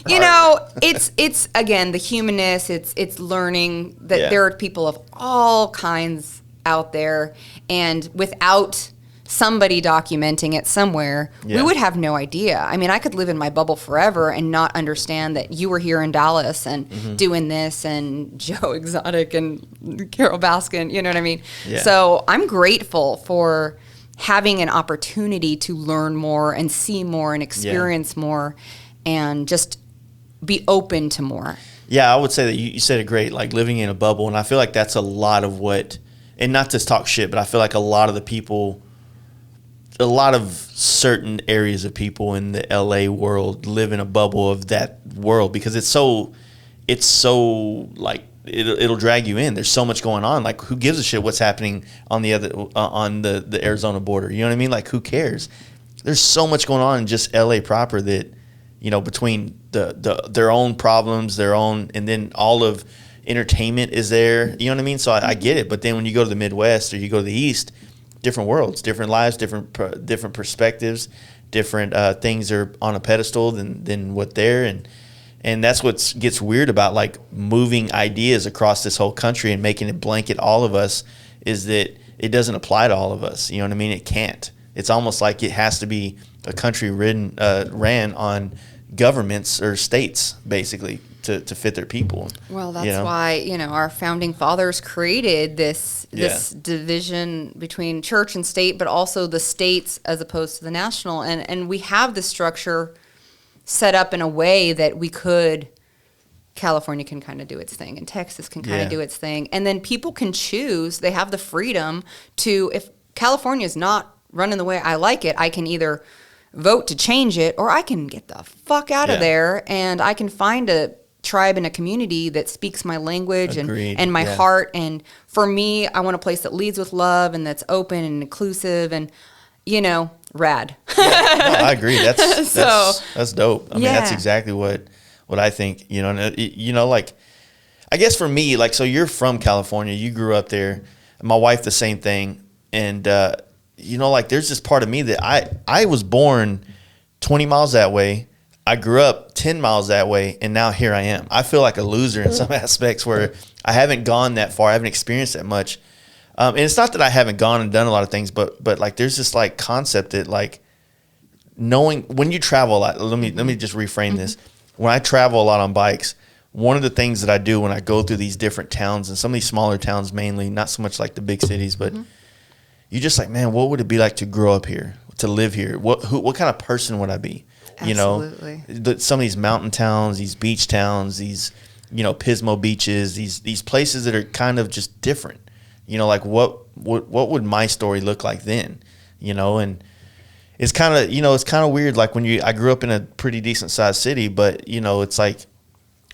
It's again the humanness. It's learning that there are people of all kinds out there, and without somebody documenting it somewhere, we would have no idea. I mean, I could live in my bubble forever and not understand that you were here in Dallas and doing this, and Joe Exotic and Carol Baskin. You know what I mean? Yeah. So I'm grateful for having an opportunity to learn more and see more and experience more, and just be open to more. Yeah, I would say that you said it great, like living in a bubble. And I feel like that's a lot of what, and not to talk shit, but I feel like a lot of certain areas of people in the LA world live in a bubble of that world, because it's so like, it'll drag you in. There's so much going on. Like, who gives a shit what's happening on the other on the Arizona border? You know what I mean? Like, who cares? There's so much going on in just LA proper that, between their own problems, and then all of entertainment is there. You know what I mean? So I get it. But then when you go to the Midwest or you go to the East, different worlds, different lives, different perspectives, different things are on a pedestal than what they're, and that's what gets weird about like moving ideas across this whole country and making it blanket all of us, is that it doesn't apply to all of us. You know what I mean? It can't. It's almost like it has to be a country ran on governments or states, basically, to fit their people. Well, that's why, our founding fathers created this division between church and state, but also the states as opposed to the national. And we have this structure set up in a way that California can kind of do its thing, and Texas can kind of do its thing. And then people can choose. They have the freedom to, if California is not running the way I like it, I can either vote to change it, or I can get the fuck out of there, and I can find a tribe and a community that speaks my language and my heart. And for me, I want a place that leads with love and that's open and inclusive and, rad. No, I agree. That's dope. I mean, that's exactly what I think, like, I guess for me, like, so you're from California, you grew up there, my wife, the same thing. And, like, there's this part of me that I was born 20 miles that way. I grew up 10 miles that way, and now here I am. I feel like a loser in some aspects where I haven't gone that far. I haven't experienced that much. And it's not that I haven't gone and done a lot of things, but like there's this like concept that like knowing when you travel a lot. Let me just reframe this. When I travel a lot on bikes, one of the things that I do when I go through these different towns, and some of these smaller towns mainly, not so much like the big cities, but you just like, man, what would it be like to grow up here, to live here? What kind of person would I be? Absolutely. Some of these mountain towns, these beach towns, these, Pismo beaches, these places that are kind of just different. Like what would my story look like then? And it's kind of weird. Like I grew up in a pretty decent sized city, but it's like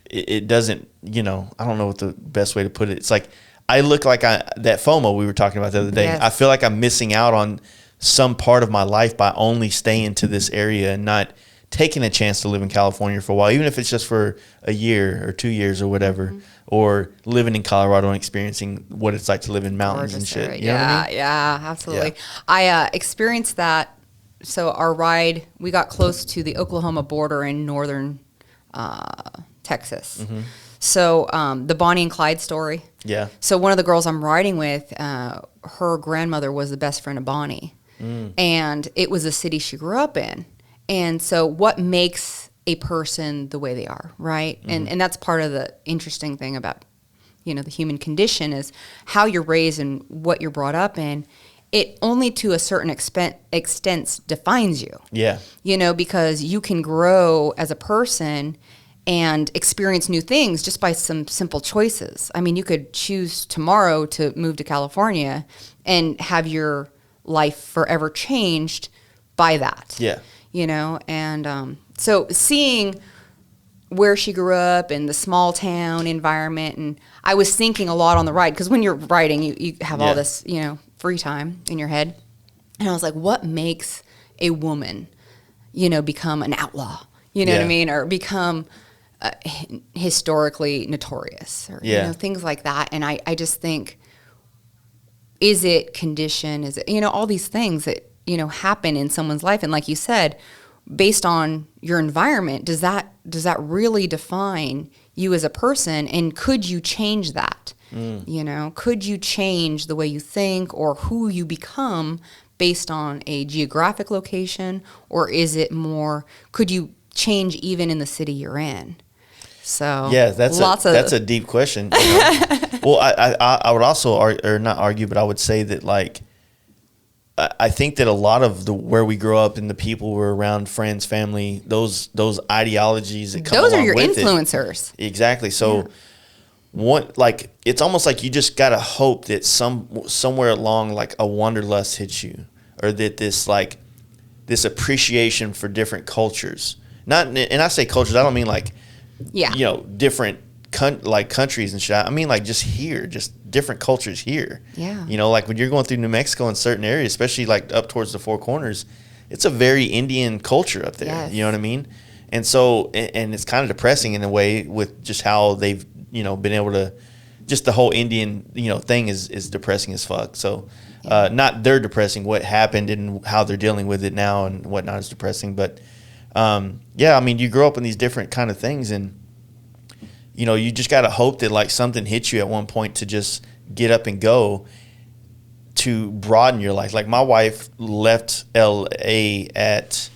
it doesn't. I don't know what the best way to put it. It's like I look like that FOMO we were talking about the other day. Yes. I feel like I'm missing out on some part of my life by only staying to this area and not taking a chance to live in California for a while, even if it's just for a year or 2 years or whatever, or living in Colorado and experiencing what it's like to live in mountains and shit. You know what I mean? Yeah, absolutely. Yeah. I experienced that. So our ride, we got close to the Oklahoma border in northern Texas. So the Bonnie and Clyde story. Yeah. So one of the girls I'm riding with, her grandmother was the best friend of Bonnie. And it was a city she grew up in. And so what makes a person the way they are, right? And that's part of the interesting thing about, the human condition is how you're raised and what you're brought up in. It only to a certain extent defines you. Yeah. Because you can grow as a person and experience new things just by some simple choices. I mean, you could choose tomorrow to move to California and have your life forever changed by that. Yeah. And so seeing where she grew up and the small town environment, and I was thinking a lot on the ride, because when you're riding, you have all this, free time in your head. And I was like, what makes a woman, become an outlaw? You know what I mean? Or become historically notorious or, things like that. And I just think, is it condition? Is it, all these things that, happen in someone's life. And like you said, based on your environment, does that really define you as a person? And could you change that? Could you change the way you think or who you become based on a geographic location? Or is it more, could you change even in the city you're in? So yeah, that's a deep question. Well, I would also or not argue, but I would say that like I think that a lot of where we grow up and the people we're around, friends, family, those ideologies that come along with it. Those are your influencers. Exactly. So it's almost like you just gotta hope that somewhere along like a wanderlust hits you, or that this appreciation for different cultures. And I say cultures, I don't mean like different countries and shit. I mean like just here, just different cultures here. Yeah. Like when you're going through New Mexico in certain areas, especially like up towards the Four Corners, it's a very Indian culture up there. Yes. You know what I mean? And so, and it's kind of depressing in a way with just how they've, been able to, just the whole Indian, thing is depressing as fuck. So Not they're depressing. What happened and how they're dealing with it now and whatnot is depressing. But yeah, I mean, you grow up in these different kind of things, and you know, you just gotta hope that like something hits you at one point to just get up and go to broaden your life. Like my wife left LA at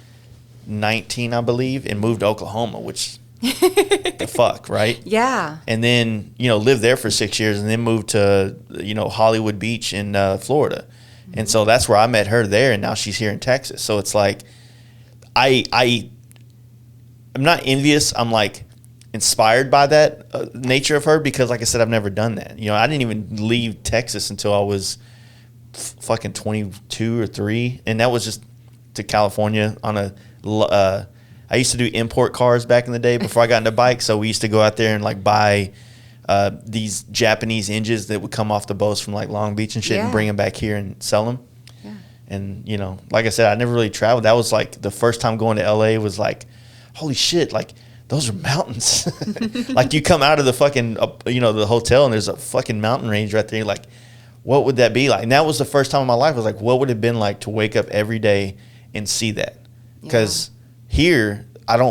19, I believe, and moved to Oklahoma, which the fuck, right? Yeah. And then, you know, lived there for 6 years and then moved to, you know, Hollywood Beach in Florida. Mm-hmm. And so that's where I met her there, and now she's here in Texas. So it's like I'm not envious. I'm like inspired by that nature of her, because like I said, I've never done that. You know, I didn't even leave Texas until I was fucking 22 or 3, and that was just to California on a I used to do import cars back in the day before I got into bikes. So we used to go out there and like buy these Japanese engines that would come off the boats from like Long Beach and shit, and bring them back here and sell them. Yeah. And you know, like I said, I never really traveled. That was like the first time going to LA was like, holy shit, like those are mountains. Like you come out of the fucking you know, the hotel and there's a fucking mountain range right there. You're like, what would that be like? And that was the first time in my life I was like, what would it have been like to wake up every day and see that? Because here,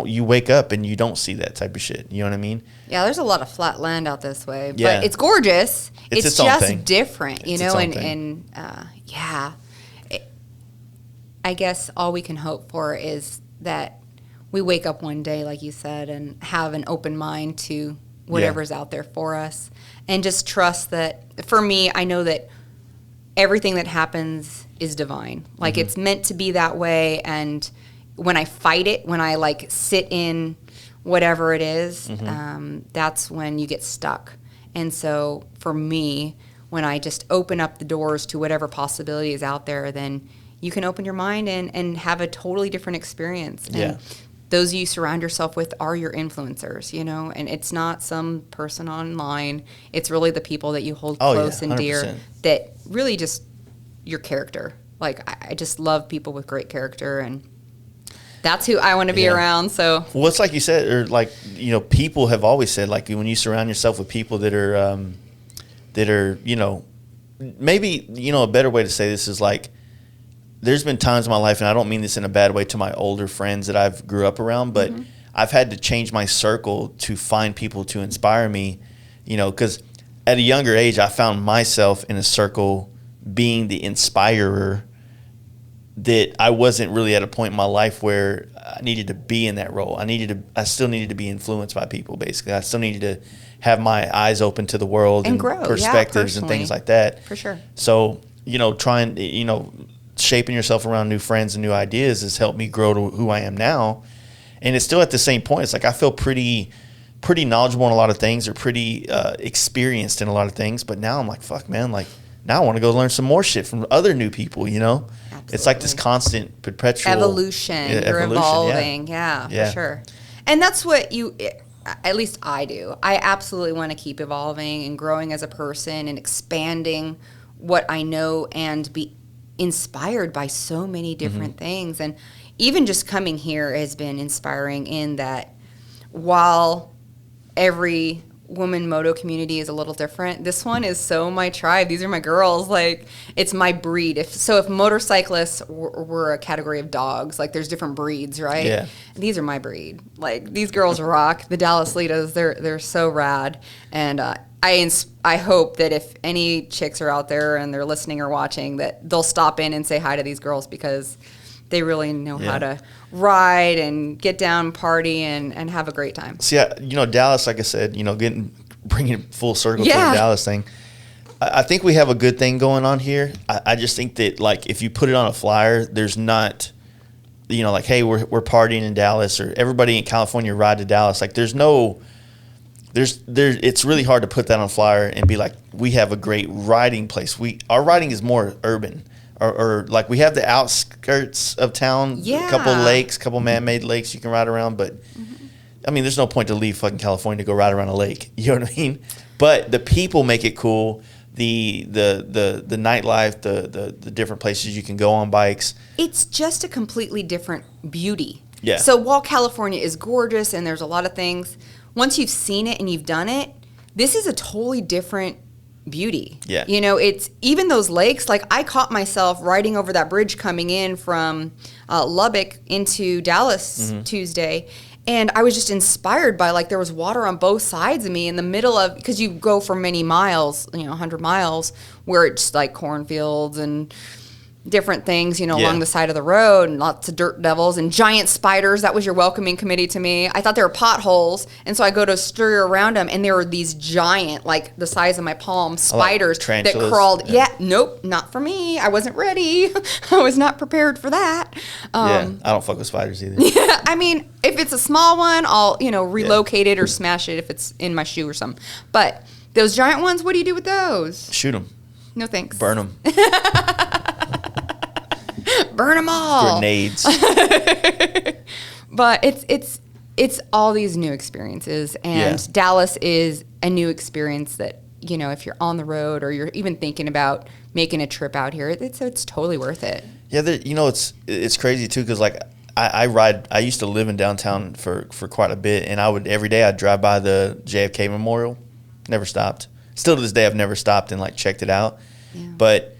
you wake up and you don't see that type of shit. You know what I mean? Yeah, there's a lot of flat land out this way, Yeah. but it's gorgeous. It's own just thing. different, you It's know, its own and yeah. I guess all we can hope for is that we wake up one day, like you said, and have an open mind to whatever's out there for us, and just trust that. For me, I know that everything that happens is divine. Like it's meant to be that way, and when I fight it, when I like sit in whatever it is, that's when you get stuck. And so for me, when I just open up the doors to whatever possibility is out there, then you can open your mind and have a totally different experience. And those you surround yourself with are your influencers, you know, and it's not some person online. It's really the people that you hold close and dear, that really just your character. Like I just love people with great character, and that's who I want to be around. So, well, it's like you said, or like, you know, people have always said, like when you surround yourself with people that are, you know, maybe, you know, a better way to say this is like, there's been times in my life, and I don't mean this in a bad way to my older friends that I've grew up around, but I've had to change my circle to find people to inspire me, you know, because at a younger age, I found myself in a circle being the inspirer, that I wasn't really at a point in my life where I needed to be in that role. I still needed to be influenced by people, basically. I still needed to have my eyes open to the world and grow, perspectives and things like that. For sure. So, you know, shaping yourself around new friends and new ideas has helped me grow to who I am now. And it's still at the same point. It's like I feel pretty knowledgeable in a lot of things, or pretty experienced in a lot of things. But now I'm like, fuck, man, like now I want to go learn some more shit from other new people, you know? Absolutely. It's like this constant, perpetual evolution. You're evolving. Yeah, for sure. And that's what at least I do. I absolutely want to keep evolving and growing as a person and expanding what I know and be inspired by so many different things. And even just coming here has been inspiring, in that while every woman moto community is a little different, this one is so my tribe. These are my girls. Like, it's my breed. If motorcyclists were a category of dogs, like there's different breeds, right? Yeah. These are my breed. Like, these girls rock. The Dallas Litas, they're so rad. And I hope that if any chicks are out there and they're listening or watching, that they'll stop in and say hi to these girls, because they really know how to ride and get down, party, and have a great time. See, you know, Dallas, like I said, you know, bringing it full circle to the Dallas thing. I think we have a good thing going on here. I just think that, like, if you put it on a flyer, there's not, you know, like, hey, we're partying in Dallas, or everybody in California ride to Dallas. Like, it's really hard to put that on a flyer and be like, we have a great riding place. Our riding is more urban. Or like, we have the outskirts of town, a couple lakes, couple man-made lakes you can ride around. But I mean, there's no point to leave fucking California to go ride around a lake. You know what I mean? But the people make it cool. The nightlife, the different places you can go on bikes. It's just a completely different beauty. Yeah. So while California is gorgeous and there's a lot of things, once you've seen it and you've done it, this is a totally different beauty. Yeah. You know, it's even those lakes, like I caught myself riding over that bridge coming in from Lubbock into Dallas Tuesday. And I was just inspired by, like, there was water on both sides of me in the middle of, because you go for many miles, 100 miles, where it's like cornfields and different things, along the side of the road, and lots of dirt devils and giant spiders. That was your welcoming committee to me. I thought they were potholes, and so I go to stir around them, and there were these giant, like the size of my palm, spiders that crawled. Yeah, nope, not for me. I wasn't ready. I was not prepared for that. I don't fuck with spiders either. Yeah, I mean, if it's a small one, I'll, relocate it or smash it if it's in my shoe or something. But those giant ones, what do you do with those? Shoot them. No thanks. Burn them. Burn them all. Grenades. But it's all these new experiences, and Dallas is a new experience that, if you're on the road or you're even thinking about making a trip out here, it's totally worth it. Yeah, it's crazy too, because like I used to live in downtown for quite a bit, and every day I'd drive by the JFK Memorial. Never stopped. Still to this day, I've never stopped and like checked it out. Yeah. But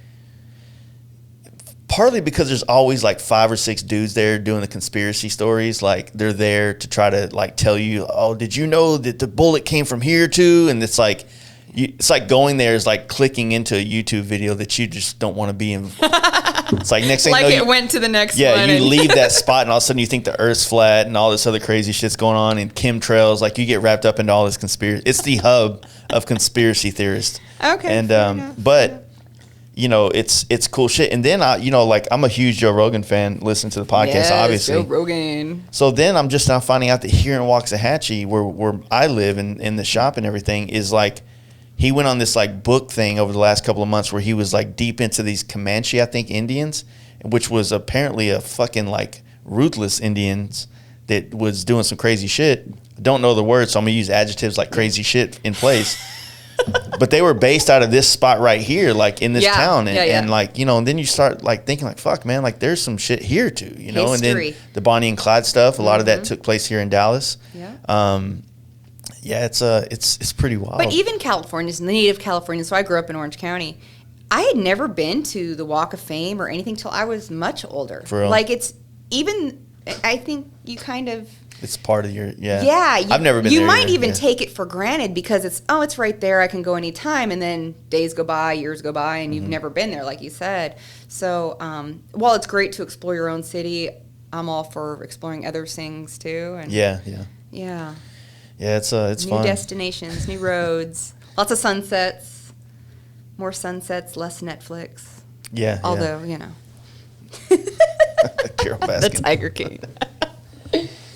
partly because there's always like 5 or 6 dudes there doing the conspiracy stories. Like they're there to try to like tell you, oh, did you know that the bullet came from here too? And it's like going there is like clicking into a YouTube video that you just don't want to be in. It's like next thing like you know, it went to the next one. Yeah, you leave that spot and all of a sudden you think the Earth's flat and all this other crazy shit's going on, and chemtrails. Like you get wrapped up into all this conspiracy. It's the hub of conspiracy theorists. Okay. And but it's cool shit. And then I'm a huge Joe Rogan fan. Listen to the podcast, yes, obviously. Joe Rogan. So then I'm just now finding out that here in Waxahachie, where I live and in the shop and everything, is like he went on this like book thing over the last couple of months where he was like deep into these Comanche, I think, Indians, which was apparently a fucking like ruthless Indians that was doing some crazy shit. Don't know the words, so I'm gonna use adjectives like crazy shit in place. But they were based out of this spot right here, like in this town, and like and then you start like thinking like, fuck, man, like there's some shit here too, And then the Bonnie and Clyde stuff, a lot of that took place here in Dallas. Yeah. It's pretty wild. But even Californians, the native Californians, so I grew up in Orange County. I had never been to the Walk of Fame or anything till I was much older. For real? Like I think you kind of. It's part of your I've never been there. You might either. even take it for granted because it's right there. I can go anytime, and then days go by, years go by, and you've never been there, like you said. So while it's great to explore your own city, I'm all for exploring other things too. And yeah. It's new fun. New destinations, new roads, lots of sunsets, more sunsets, less Netflix. Yeah. Although Carol the Baskin. Tiger King.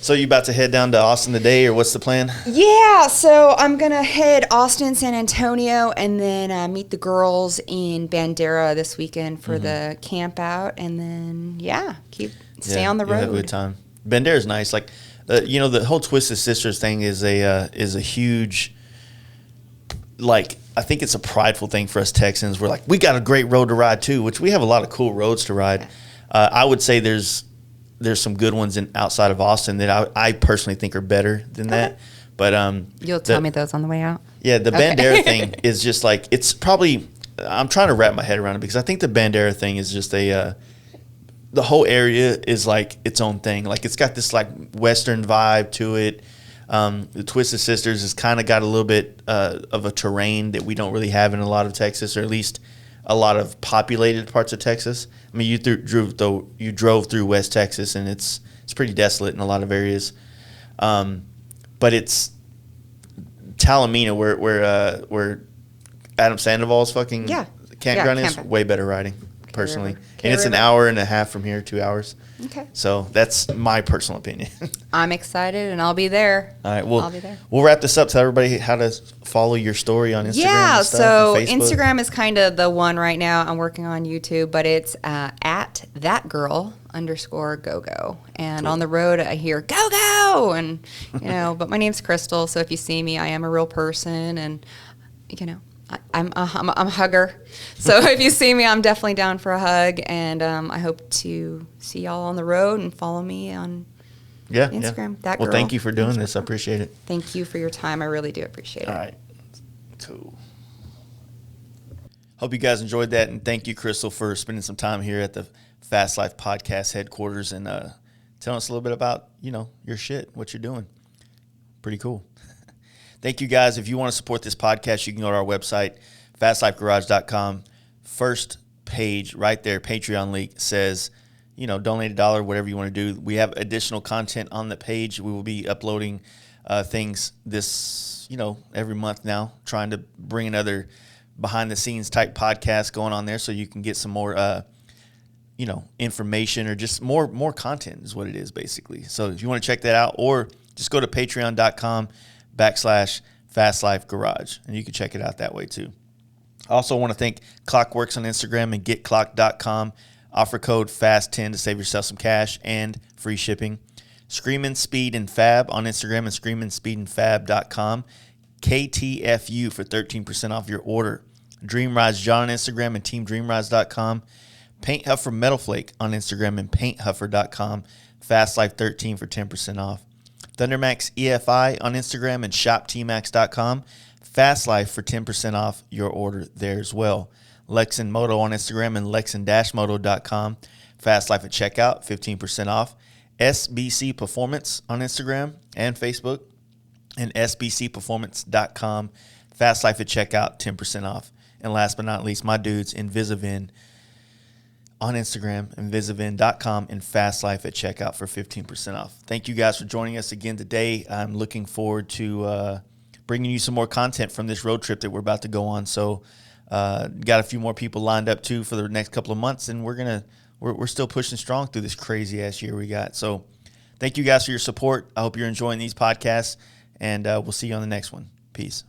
So you about to head down to Austin today, or what's the plan? Yeah, so I'm going to head Austin, San Antonio, and then meet the girls in Bandera this weekend for the camp out, and then, stay on the road. Have a good time. Bandera's nice. Like, the whole Twisted Sisters thing is a huge, like, I think it's a prideful thing for us Texans. We're like, we got a great road to ride too, which we have a lot of cool roads to ride. I would say there's some good ones outside of Austin that I personally think are better than that. But you'll tell me those on the way out. Yeah, the Bandera thing is just like, it's probably, I'm trying to wrap my head around it because I think the Bandera thing is just the whole area is like its own thing. Like it's got this like Western vibe to it. The Twisted Sisters has kind of got a little bit of a terrain that we don't really have in a lot of Texas, or at least a lot of populated parts of Texas. I mean, you drove through West Texas, and it's pretty desolate in a lot of areas. But it's Talamina, where Adam Sandoval's fucking campground is, way better riding, personally. And it's an hour and a half from here, 2 hours. Okay. So that's my personal opinion. I'm excited, and I'll be there. All right, I'll be there. We'll wrap this up. Tell everybody how to follow your story on Instagram. Yeah, and stuff, so and Facebook. Instagram is kind of the one right now. I'm working on YouTube, but it's at Thatgirl_gogo. And on the road, I hear go, and but my name's Christal. So if you see me, I am a real person, and I'm a hugger. So if you see me, I'm definitely down for a hug, and I hope to see y'all on the road and follow me on Instagram. That Well, girl. thank you for doing this. I appreciate it. Thank you for your time. I really do appreciate it. All right. Cool. Hope you guys enjoyed that, and thank you, Christal, for spending some time here at the Fast Life Podcast headquarters and telling us a little bit about, your shit, what you're doing. Pretty cool. Thank you, guys. If you want to support this podcast, you can go to our website, fastlifegarage.com. First page right there, Patreon link, says, donate $1, whatever you want to do. We have additional content on the page. We will be uploading things this, every month now, trying to bring another behind-the-scenes type podcast going on there so you can get some more, information or just more content is what it is, basically. So if you want to check that out, or just go to patreon.com/fastlifegarage, and you can check it out that way too. I also want to thank Clockworks on Instagram and getclock.com. Offer code FAST10 to save yourself some cash and free shipping. Screamin' Speed and Fab on Instagram and screaminspeedandfab.com. KTFU for 13% off your order. Dream Rise John on Instagram and teamdreamrise.com. Paint Huffer Metal Flake on Instagram and painthuffer.com. FastLife13 for 10% off. Thundermax EFI on Instagram and shoptmax.com. Fastlife for 10% off your order there as well. Lexan Moto on Instagram and lexan-moto.com. Fastlife at checkout, 15% off. SBC Performance on Instagram and Facebook and sbcperformance.com. Fastlife at checkout, 10% off. And last but not least, my dudes, Invisivin on Instagram, invisivin.com, and Fastlife at checkout for 15% off. Thank you guys for joining us again today. I'm looking forward to bringing you some more content from this road trip that we're about to go on. So got a few more people lined up too for the next couple of months, and we're still pushing strong through this crazy ass year we got. So thank you guys for your support. I hope you're enjoying these podcasts, and we'll see you on the next one. Peace.